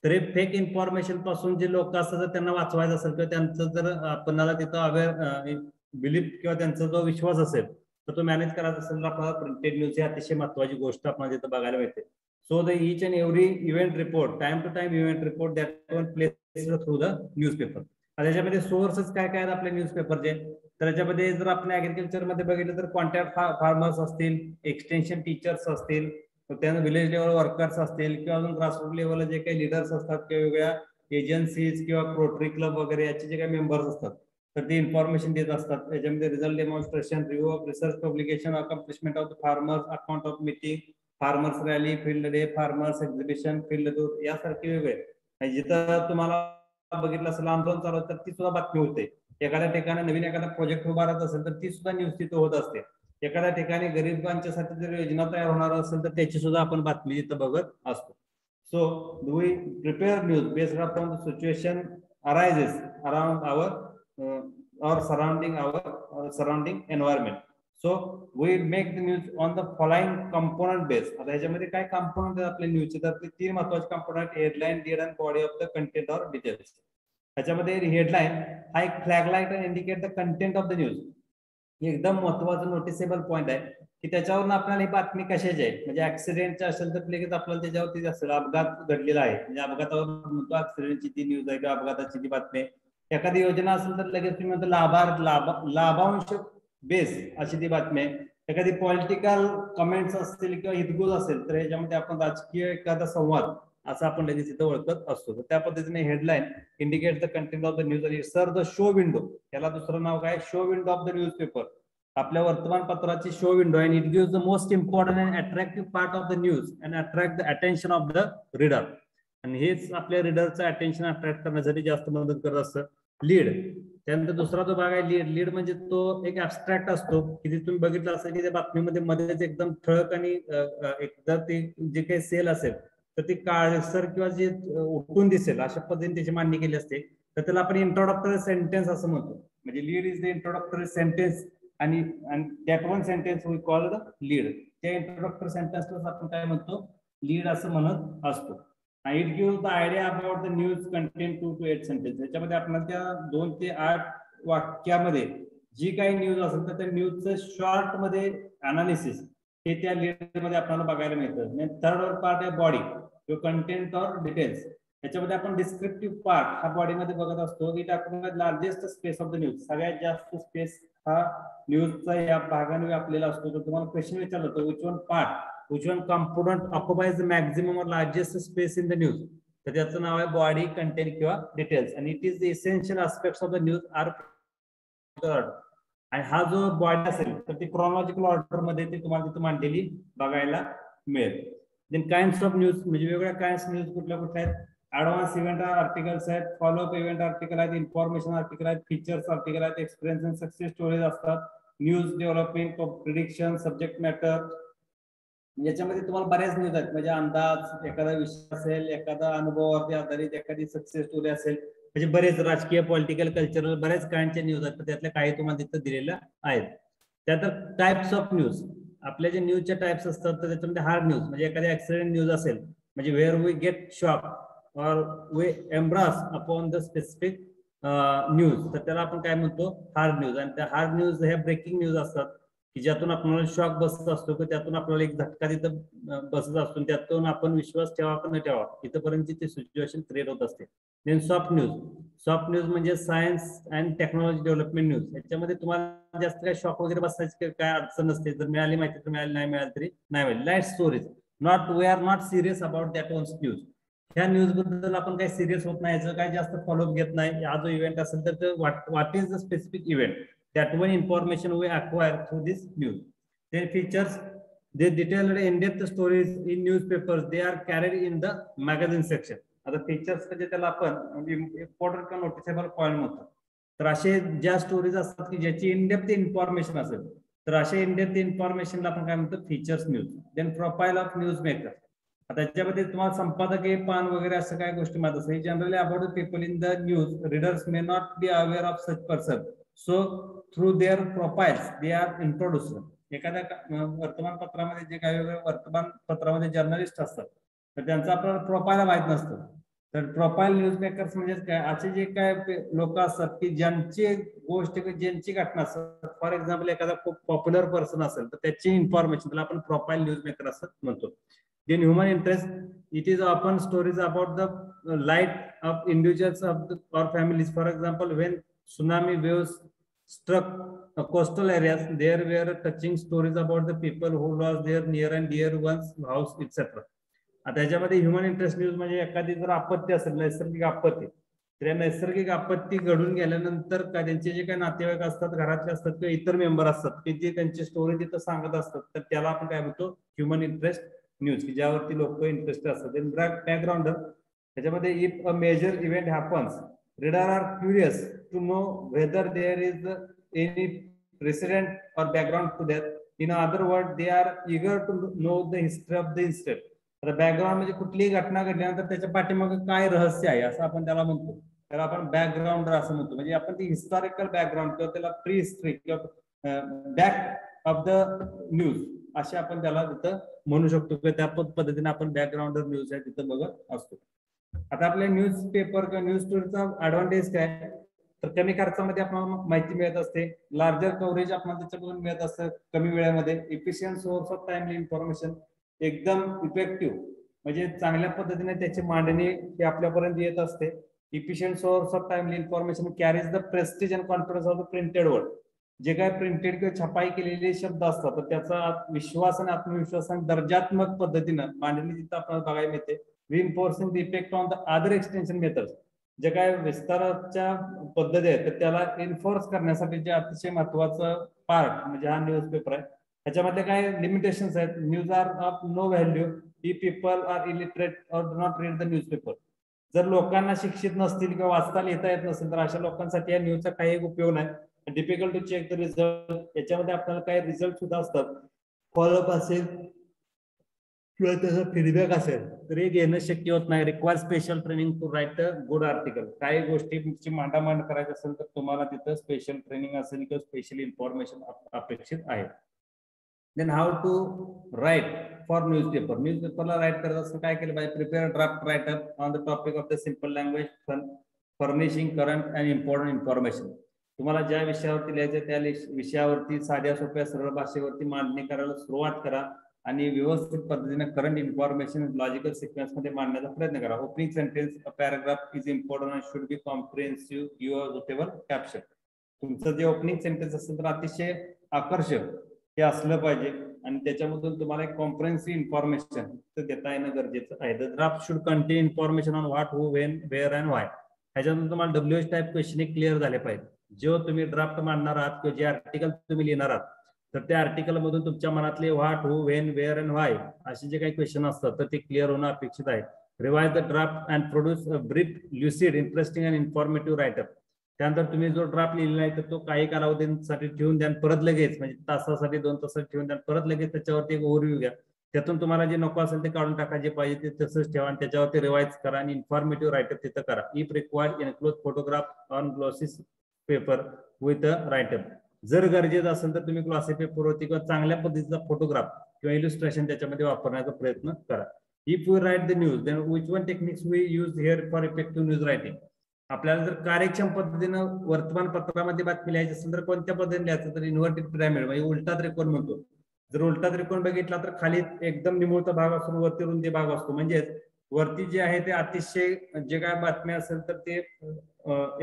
तर हे फेक इन्फॉर्मेशन पासून जे लोक असतात तर त्यांना वाचवायचं असेल किंवा त्यांचं जर आपल्याला तिथं अवेअर बिलीफ किंवा त्यांचा जो विश्वास असेल तर तो मॅनेज करायचा असेल तर आपल्याला प्रिंटेड न्यूज ही अतिशय महत्वाची गोष्ट आपल्याला तिथं बघायला मिळते. So the each and every event report, time to time event report that one place through the newspaper. त्याच्यामध्ये सोर्सेस काय काय आहेत आपल्या न्यूजपेपरचे, तर याच्यामध्ये जर आपण ऍग्रिकल्चरमध्ये बघितलं तर कॉन्ट्रॅक्ट फार्मर्स असतील, एक्सटेन्शन टीचर्स असतील, त्यानंतर विलेज लेवल वर्कर्स असतील, किंवा अजून ग्रासरूट लेवलला जे काही लिडर्स असतात किंवा वेगवेगळ्या एजन्सीज किंवा रोटरी क्लब वगैरे याचे जे काही मेंबर्स असतात तर ते इन्फॉर्मेशन देत असतात. याच्यामध्ये result demonstration, review of research publication, accomplishment of the farmers, account of meeting, farmers rally, field day, farmers exhibition, field tour यासारखे वेगळे. जिथं तुम्हाला बघितलं असेल आंदोलन चालू तर ती सुद्धा बातमी होते. एखाद्या ठिकाणी नवीन एखादा प्रोजेक्ट उभारत असेल तर ती सुद्धा न्यूज तिथं होत असते. एखाद्या ठिकाणी गरिबांच्यासाठी जर योजना तयार होणार असेल तर त्याची सुद्धा आपण बातमी तिथं बघत असतो. So we prepare news based upon the situation arises around our surrounding environment. So we make the news on the following component base. आता ह्याच्यामध्ये काय कंपोनंट आहेत आपल्या न्यूजचे, तर ते 3 महत्वाचे कंपोनंट, हेडलाईन, लीड आणि body of the content or details. ह्याच्यामध्ये हेडलाईन हा एक flag light indicate the content of the news. एकदम महत्वाचं नोटिसेबल पॉईंट आहे की त्याच्यावरून आपल्याला ही बातमी कशाची आहे, म्हणजे ऍक्सिडेंटची असेल तर लगेच आपल्याला त्याच्यावरती असेल अपघात घडलेला आहे म्हणजे अपघातावर म्हणतो ऍक्सिडेंटची ती न्यूज आहे किंवा अपघाताची ती बातमी आहे. एखादी योजना असेल तर लगेच तुम्ही म्हणतो लाभांश बेस अशी ती बातमी आहे. एखादी पॉलिटिकल कमेंट्स असतील किंवा हितगुज असेल तर ह्याच्यामध्ये आपण राजकीय एखादा संवाद असं आपण लगेच इथं ओळखत असतो. तर त्या पद्धतीने headline indicate the content of the news. आणि सर द शो विंडो, याला दुसरं नाव काय, show window of the newspaper. आपल्या वर्तमानपत्राची show window and it gives the most important and attractive part of the news and attract the attention of the reader. आणि हेच आपल्या रीडरचं अटेन्शन अट्रॅक्ट करण्यासाठी जास्त मदत करत असतं. लीड. त्यानंतर दुसरा जो भाग आहे लीड. लीड म्हणजे तो एक ऍबस्ट्रॅक्ट असतो की ते तुम्ही बघितलं असेल की त्या बातमीमध्ये मध्येच एकदम ठळक आणि एकदा ते जे काही सेल असेल तर ते काळसर किंवा जे उठून दिसेल अशा पद्धतीने त्याची मांडणी केली असते. तर त्याला आपण इंट्रोडक्टरी सेंटेन्स असं म्हणतो. म्हणजे lead is the introductory sentence आणि that one sentence we called lead. त्या इंट्रोडक्टरी सेंटेन्सला आपण काय म्हणतो, लीड असं म्हणत असतो. It give the idea about the news content 2 to 8 sentence. त्याच्यामध्ये आपल्याला त्या 2 ते 8 वाक्यामध्ये जी काही न्यूज असेल तर त्या न्यूजचं शॉर्ट मध्ये अनालिसिस हे त्या लीड मध्ये आपल्याला बघायला मिळतं. थर्ड पार्ट आहे बॉडी किंवा कंटेंट ऑर डिटेल्स. त्याच्यामध्ये आपण डिस्क्रिप्टिव्ह पार्ट हा बॉडीमध्ये बघत असतो. It occupies largest space of the news. सगळ्यात जास्त स्पेस हा न्यूजचा या भागाने व्यापलेला असतो. तर तुम्हाला क्वेश्चन विचारलं होतं which one part which one component occupies the maximum or largest space in the news. तर त्याचं नाव आहे बॉडी, कंटेंट किंवा डिटेल्स. आणि it is the essential aspects of the news are. आणि हा जो बॉडी असेल तर ती क्रोनॉलॉजिकल ऑर्डर मध्ये ती तुम्हाला तिथे मांडलेली बघायला मिळेल. देन काइंड्स ऑफ न्यूज म्हणजे वेगवेगळ्या काइंड्स न्यूज कुठल्या कुठल्या आहेत. ऍडव्हान्स इव्हेंट आर्टिकल्स आहेत, फॉलोअप इव्हेंट आर्टिकल आहेत, इन्फॉर्मेशन आर्टिकल आहेत, फीचर्स आर्टिकल आहेत, एक्सपिरियन्स अँड सक्सेस स्टोरीज असतात, news development, prediction, subject matter. याच्यामध्ये तुम्हाला बऱ्याच न्यूज आहेत. म्हणजे अंदाज, एखादा विषय असेल, एखादा अनुभवावरती आधारित एखादी सक्सेस स्टोरी असेल, म्हणजे बरेच राजकीय, पॉलिटिकल, कल्चरल बऱ्याच काळांच्या न्यूज आहेत. त्यातल्या काही तुम्हाला तिथं दिलेल्या आहेत. त्यात टाइप्स ऑफ न्यूज. आपल्या जे न्यूजच्या टाइप्स असतात तर त्याच्यामध्ये हार्ड न्यूज म्हणजे एखादी ऍक्सिडेंट न्यूज असेल म्हणजे where we get shock or we embrace upon the specific news, तर त्याला आपण काय म्हणतो, हार्ड न्यूज. आणि त्या हार्ड न्यूज ह्या ब्रेकिंग न्यूज असतात की ज्यातून आपल्याला शॉक बसत असतो की त्यातून आपल्याला एक झटका तिथं बसत असतो, त्यातून आपण विश्वास ठेवा का न ठेवा इथपर्यंत ती सिच्युएशन क्रिएट होत असते. Then soft news. Soft news म्हणजे science and technology development news. याच्यामध्ये तुम्हाला जास्त काय शॉक वगैरे बसायची काय अडचण नसते. जर मिळाली माहिती तर मिळाली, नाही मिळाली तरी नाही मिळाली. Light stories. Not we are not serious about that one news. ह्या न्यूज बद्दल आपण काही सिरियस होत नाही, याचं काही जास्त फॉलोअप घेत नाही. हा जो इव्हेंट असेल तर what is the specific event that one information we acquire through this news. Their features, they detailed in-depth stories in newspapers. They are carried in the magazine section. आता फीचर्स म्हणजे त्याला आपण इम्पॉर्टंट का नोटिसेबल पॉईंट म्हणतो. तर असे ज्या स्टोरीज असतात की ज्याची इनडेप्थ इन्फॉर्मेशन असेल तर अशा इनडेप्थ इन्फॉर्मेशनला आपण काय म्हणतो, features news. Then profile of news maker. आता त्याच्यामध्ये तुम्हाला संपादकीय पान वगैरे असं काय गोष्टी माहित असतात. Generally about the people in the news readers may not be aware of such person, so through their profiles they are introduced. एखाद्या वर्तमानपत्रामध्ये जे काही वर्तमानपत्रामध्ये जर्नलिस्ट असतात तर त्यांचं आपल्याला प्रोफाईल माहित नसतं. तर प्रोफाईल न्यूज मेकर्स म्हणजे काय, असे जे काय लोक असतात की ज्यांची गोष्ट, ज्यांची घटना असतात. फॉर एक्झाम्पल एखादा खूप पॉप्युलर पर्सन असेल तर त्याची इन्फॉर्मेशन त्याला आपण प्रोफाईल न्यूज मेकर असं म्हणतो. Then human interest. It is often stories about the life of individuals or families. For example when tsunami waves struck coastal areas, there were touching stories about the people who lost their near and dear ones, house, etc. आता याच्यामध्ये ह्युमन इंटरेस्ट न्यूज म्हणजे एखादी जर आपत्ती असेल, नैसर्गिक आपत्ती, तर या नैसर्गिक आपत्ती घडून गेल्यानंतर का त्यांचे जे काही नातेवाईक असतात, घरातले असतात किंवा इतर मेंबर असतात की जे त्यांची स्टोरी तिथं सांगत असतात, तर त्याला आपण काय म्हणतो, ह्युमन इंटरेस्ट न्यूज, की ज्यावरती लोक इंटरेस्टेड असतात. बॅकग्राऊंडर. त्याच्यामध्ये if a major event happens, reader are curious to know whether there is any precedent or background to that. In other words, they are eager to know the history of the incident. आता बॅकग्राऊंड म्हणजे कुठलीही घटना घडल्यानंतर त्याच्या पाठीमागे काय रहस्य आहे असं आपण त्याला म्हणतो. त्याला आपण बॅकग्राऊंडर असं म्हणतो. म्हणजे आपण ती हिस्टॉरिकल बॅकग्राऊंड किंवा त्याला प्री हिस्ट्री किंवा बॅक ऑफ द न्यूज असे आपण त्याला तिथं म्हणू शकतो. किंवा त्या पद्धतीने आपण बॅकग्राऊंडर न्यूज आहे तिथं बघत असतो. आता आपल्या न्यूज पेपर किंवा न्यूज स्टोरीचा ऍडव्हान्टेज काय, तर कमी खर्चामध्ये आपल्याला माहिती मिळत असते. लार्जर कव्हरेज आपल्याला त्याच्याकडून मिळत असतं कमी वेळेमध्ये. Efficient source of timely information. एकदम इफेक्टिव्ह म्हणजे चांगल्या पद्धतीने त्याची मांडणी ही आपल्यापर्यंत येत असते. Efficient source of timely information carries the prestige and confidence of the printed word. जे काय प्रिंटेड किंवा छपाई केलेले शब्द असतात तर त्याचा विश्वास आणि आत्मविश्वास आणि दर्जात्मक पद्धतीनं मांडणी तिथं आपल्याला बघायला मिळते. reinforcing the effect on the other extension methods. जे काय विस्ताराच्या पद्धती आहेत तर त्याला एन्फोर्स करण्यासाठी जे अतिशय महत्वाचं पार्ट म्हणजे हा न्यूज पेपर आहे. त्याच्यामध्ये काय लिमिटेशन्स आहेत. News are of no value if people are illiterate or do not read the newspaper. जर लोकांना शिक्षित नसतील किंवा वाचता लिहिता येत नसेल तर अशा लोकांसाठी या न्यूजचा काही एक उपयोग नाही. Difficult to check the result, याच्यामध्ये आपल्याला काही रिझल्ट सुद्धा असतात, फॉलोअप असेल किंवा त्याचा फीडबॅक असेल तर हे घेणं शक्य होत नाही. Require special training to write a good article. काही गोष्टींची मांडामांड करायची असेल तर तुम्हाला तिथं स्पेशल ट्रेनिंग असेल किंवा स्पेशल इन्फॉर्मेशन अपेक्षित आहे. Then how to write for newspaper. न्यूजपेपरला राईट करत असं काय केलं पाहिजे? Prepare draft write up on the topic of the simple language furnishing current and important information. तुम्हाला ज्या विषयावरती लिहायचं त्या विषयावरती साध्या सोप्या सरळ भाषेवरती मांडणी करायला सुरुवात करा आणि व्यवस्थित पद्धतीने करंट इन्फॉर्मेशन लॉजिकल सिक्वेन्स मध्ये मांडण्याचा प्रयत्न करा. Opening sentence paragraph is important and should be comprehensive your whatever caption. तुमचं जे ओपनिंग सेंटेन्स असेल तर अतिशय आकर्षक हे असलं पाहिजे आणि त्याच्यामधून तुम्हाला एक कॉम्प्रिहेन्सिव्ह इन्फॉर्मेशन देता येणं गरजेचं आहे. The draft should contain information on what, who, when, where and why. ह्याच्यातून तुम्हाला WH टाईप क्वेश्चन क्लिअर झाले पाहिजे. जो तुम्ही ड्राफ्ट मांडणार आहात किंवा जे आर्टिकल तुम्ही लिहिणार आहात तर त्या आर्टिकल मधून तुमच्या मनातले what, who, when, where and why असे जे काही क्वेश्चन असतात तर ते क्लिअर होणं अपेक्षित आहे. Revise the draft and produce a brief, lucid, interesting and informative write up. त्यानंतर तुम्ही जो ड्राफ्ट लिहिलेला आहे तर तो काही कालावधीसाठी ठेवून द्या, परत लगेच म्हणजे तासासाठी 2 तासासाठी ठेवून द्या, परत लगेच त्याच्यावरती एक ओव्हरव्ह्यू घ्या. त्यातून तुम्हाला जे नको असेल ते काढून टाका, जे पाहिजे ते तसंच ठेवा आणि त्याच्यावरती रिवाइज करा आणि इन्फॉर्मेटिव्ह राईटअप तिथं करा. If required include photograph on glossies paper with a write up. जर गरजेचं असेल तर तुम्ही ग्लॉसी पेपरवरती किंवा चांगल्या पद्धतीचा फोटोग्राफ किंवा इलुस्ट्रेशन त्याच्यामध्ये वापरण्याचा प्रयत्न करा. If you write the news then which one techniques we use here for effective news writing. आपल्याला जर कार्यक्षम पद्धतीनं वर्तमानपत्रामध्ये बातमी लिहायची असेल तर कोणत्या पद्धतीने लिहायचं? तर इन्व्हर्टेड पिरॅमिड म्हणजे उलटा त्रिकोण म्हणतो. जर उलटा त्रिकोण बघितला तर खाली एकदम निमुळता भाग असतो, वरती रुंदी भाग असतो. म्हणजेच वरती जे आहे ते अतिशय जे काय बातमी असेल तर ते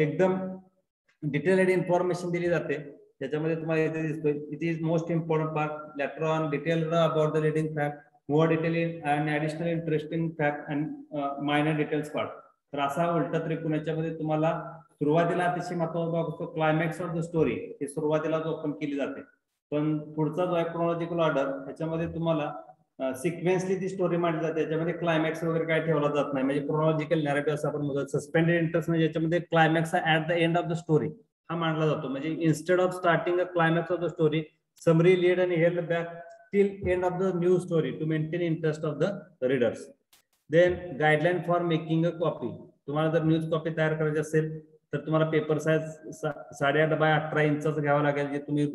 एकदम डिटेल्ड इन्फॉर्मेशन दिली जाते. त्याच्यामध्ये तुम्हाला इथे दिसतोय it is most important part later on detail about the leading fact, more detail and additional interesting fact and minor details part. तर असा उलटा त्रिकोण याच्यामध्ये तुम्हाला सुरुवातीला अतिशय महत्वाचा भाग असतो क्लायमॅक्स ऑफ द स्टोरी, हे सुरुवातीलाच ओपन केली जाते. पण पुढचा जो आहे क्रोनॉलॉजिकल ऑर्डर ह्याच्यामध्ये तुम्हाला सिक्वेन्सली ती स्टोरी मांडली जाते. त्याच्यामध्ये क्लायमॅक्स वगैरे काय ठेवला जात नाही. म्हणजे क्रोनॉलॉजिकल नॅरेटिव्ह असं आपण म्हणतो. सस्पेंडेड इंटरेस्ट म्हणजे याच्यामध्ये climax at the end of the story हा मांडला जातो. म्हणजे instead of starting a climax of the story, summary lead and held back till end of the new story to maintain interest of the readers. Then guideline for making a copy. तुम्हाला जर न्यूज कॉपी तयार करायची असेल तर तुम्हाला पेपर साईज 8.5 बाय 18 इंचाचा घ्यावा लागेल. जे तुम्ही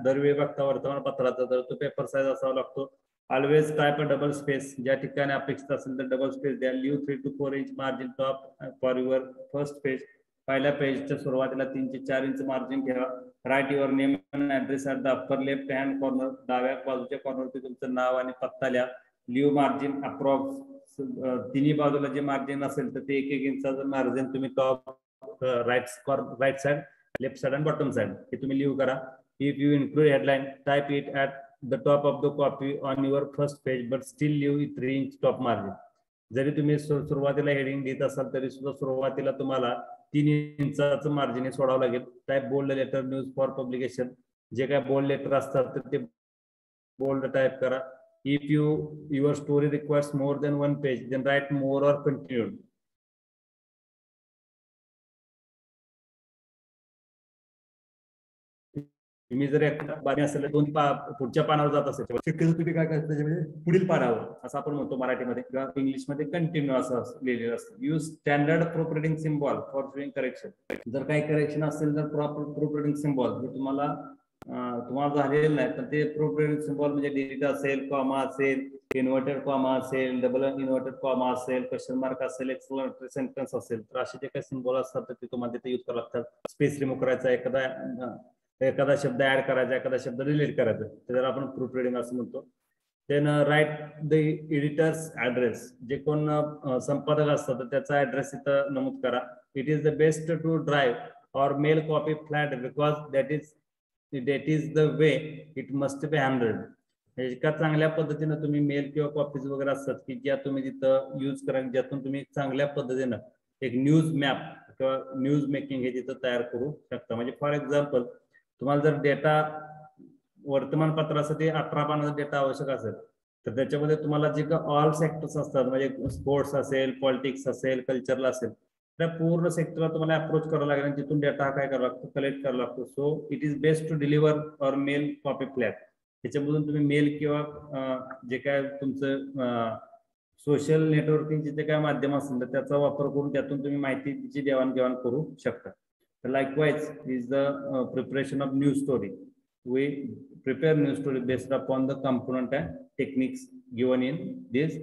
दरवेळी बघता वर्तमानपत्राचा तर तो पेपर साईज असावा लागतो. Always type a double space, ज्या ठिकाणी अपेक्षित असेल तर डबल स्पेस द्या. Leave 3 to 4 inch margin top for your first page. पहिल्या पेजच्या सुरुवातीला 3 ते 4 इंच मार्जिन ठेवा. Write your name and address at the upper left hand corner. डाव्या बाजूच्या कॉर्नरवरती तुमचं नाव आणि पत्ता लिहा. लिव्ह मार्जिन अप्रॉक्स तिन्ही बाजूला जे मार्जिन असेल तर ते 1-1 इंचाचं मार्जिन तुम्ही top right side, left side आणि बॉटम साइड हे तुम्ही लिव्ह करा. If you include headline type it at the top of the copy on your first page but still leave 3 inch top margin. जरी तुम्ही सुरुवातीला हेडिंग देत असाल तरी सुद्धा सुरुवातीला तुम्हाला 3 इंचाचं मार्जिन हे सोडावं लागेल. Type bold letter news for publication. जे काय बोल्ड लेटर असतात तर ते बोल्ड टाइप करा. If your story requires more than 1 page, then write more or continued. तुम्ही जर बातमी असेल 2 पुढच्या पानावर जात असेल शक्यतो तुम्ही काय करायचं म्हणजे पुढील पानावर असं आपण म्हणतो मराठीमध्ये किंवा इंग्लिशमध्ये कंटिन्यू असं लिहिलेलं असतं. Use standard proof reading symbol for showing correction. जर काही करेक्शन असेल तर प्रॉपर प्रूफ रिडिंग सिम्बॉल हे तुम्हाला झालेलं नाही तर ते प्रूफ रिडिंग सिम्बॉल म्हणजे डिलीट असेल, कॉमा असेल, इन्व्हर्टेड कॉमा असेल, डबल इन्व्हर्टेड कॉमा असेल, क्वेश्चन मार्क असेल, एक्सक्लेमेटरी सेंटेन्स असेल तर असे जे काही सिम्बॉल असतात तर ते तुम्हाला तिथे यूज करावे लागतात. स्पेस रिमूव्ह करायचा, एखादा शब्द ऍड करायचा, एखादा शब्द डिलीट करायचा, त्याला आपण प्रूफ रिडिंग असं म्हणतो. Then write the editor's address. जे कोण संपादक असतात तर त्याचा ऍड्रेस इथं नमूद करा. It is the best to drive or mail copy flat because that is the way it must be handled. एका चांगल्या पद्धतीनं तुम्ही मेल किंवा कॉपीज वगैरे असतात की ज्या तुम्ही तिथं यूज करा, ज्यातून तुम्ही चांगल्या पद्धतीनं एक न्यूज मॅप किंवा न्यूज मेकिंग हे तिथं तयार करू शकता. म्हणजे फॉर एक्झाम्पल तुम्हाला जर डेटा वर्तमानपत्रासाठी 18 पानाचा डेटा आवश्यक असेल तर त्याच्यामध्ये तुम्हाला जे का ऑल सेक्टर्स असतात म्हणजे स्पोर्ट्स असेल, पॉलिटिक्स असेल, कल्चरला असेल, त्या पूर्ण सेक्टरला तुम्हाला अप्रोच करावं लागेल आणि तिथून डेटा काय करावा लागतो, कलेक्ट करावा लागतो. So it is best to deliver or mail copy flag. त्याच्यामधून तुम्ही मेल किंवा जे काय तुमचं सोशल नेटवर्किंगचे जे काय माध्यम असेल तर त्याचा वापर करून त्यातून तुम्ही माहितीची देवाणघेवाण करू शकता. तर likewise is the preparation of news story. We prepare news story based upon the component and techniques given in this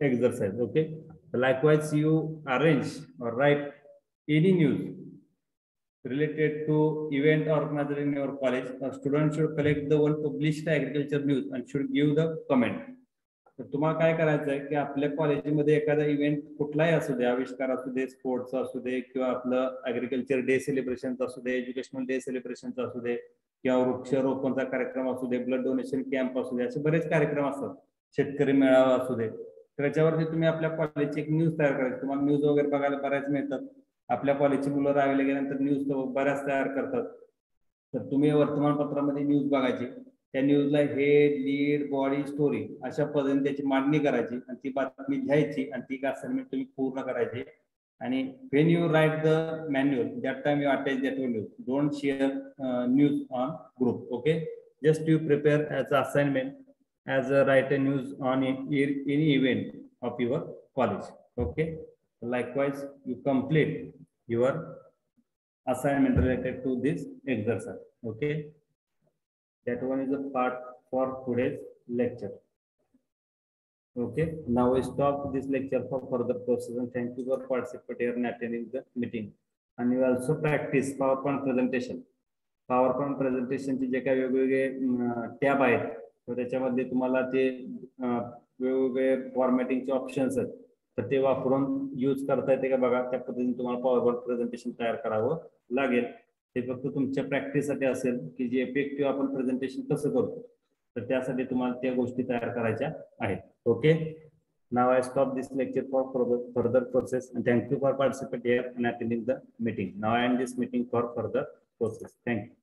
exercise. Okay, so likewise you arrange or write any news related to event organized in your college. A student should collect the one published agriculture news and should give the comment. तर तुम्हाला काय करायचं आहे की आपल्या कॉलेजमध्ये एखादा इव्हेंट कुठलाही असू दे, आविष्कार असू दे, स्पोर्ट्स असू दे किंवा आपलं ॲग्रिकल्चर डे सेलिब्रेशन असू दे, एज्युकेशनल डे सेलिब्रेशन असू दे किंवा वृक्षारोपणचा कार्यक्रम असू दे, ब्लड डोनेशन कॅम्प असू दे, असे बरेच कार्यक्रम असतात, शेतकरी मेळावा असू दे. त्याच्यावरती तुम्ही आपल्या कॉलेजची एक न्यूज तयार करायची. तुम्हाला न्यूज वगैरे बघायला बऱ्याच मिळतात. आपल्या कॉलेजची मुलं राहिल्या गेल्यानंतर न्यूज बऱ्याच तयार करतात. तर तुम्ही वर्तमानपत्रामध्ये न्यूज बघायची, त्या न्यूजला हेड, लीड, बॉडी, स्टोरी अशा पद्धतीने त्याची मांडणी करायची आणि ती बातमी घ्यायची आणि ती असाइनमेंट तुम्ही पूर्ण करायची. आणि when you write the manual, that time you attach that news. Don't share news on group. Okay, just you prepare as an assignment as a write a news on any event of your college. Okay, likewise you complete your assignment related to this exercise. Okay, that one is a part for today's lecture. Okay, now we stop this lecture for further process and thank you for participating and attending the meeting. And you also practice PowerPoint presentation. PowerPoint presentation चे जे काही वेगवेगळे टॅब आहेत तर त्याच्यामध्ये तुम्हाला ते वेगवेगळे फॉर्मॅटिंगचे ऑप्शन्स आहेत तर ते वापरून यूज करता येते का बघा. त्या पद्धतीने तुम्हाला PowerPoint प्रेझेंटेशन तयार करावं लागेल. ते फक्त तुमच्या प्रॅक्टिससाठी असेल की जे इफेक्टिव्ह आपण प्रेझेंटेशन कसं करतो तर त्यासाठी तुम्हाला त्या गोष्टी तयार करायच्या आहेत. Okay, now I stop this lecture for further process and thank you for participating here and attending the meeting. Now I end this meeting for further process. Thank you.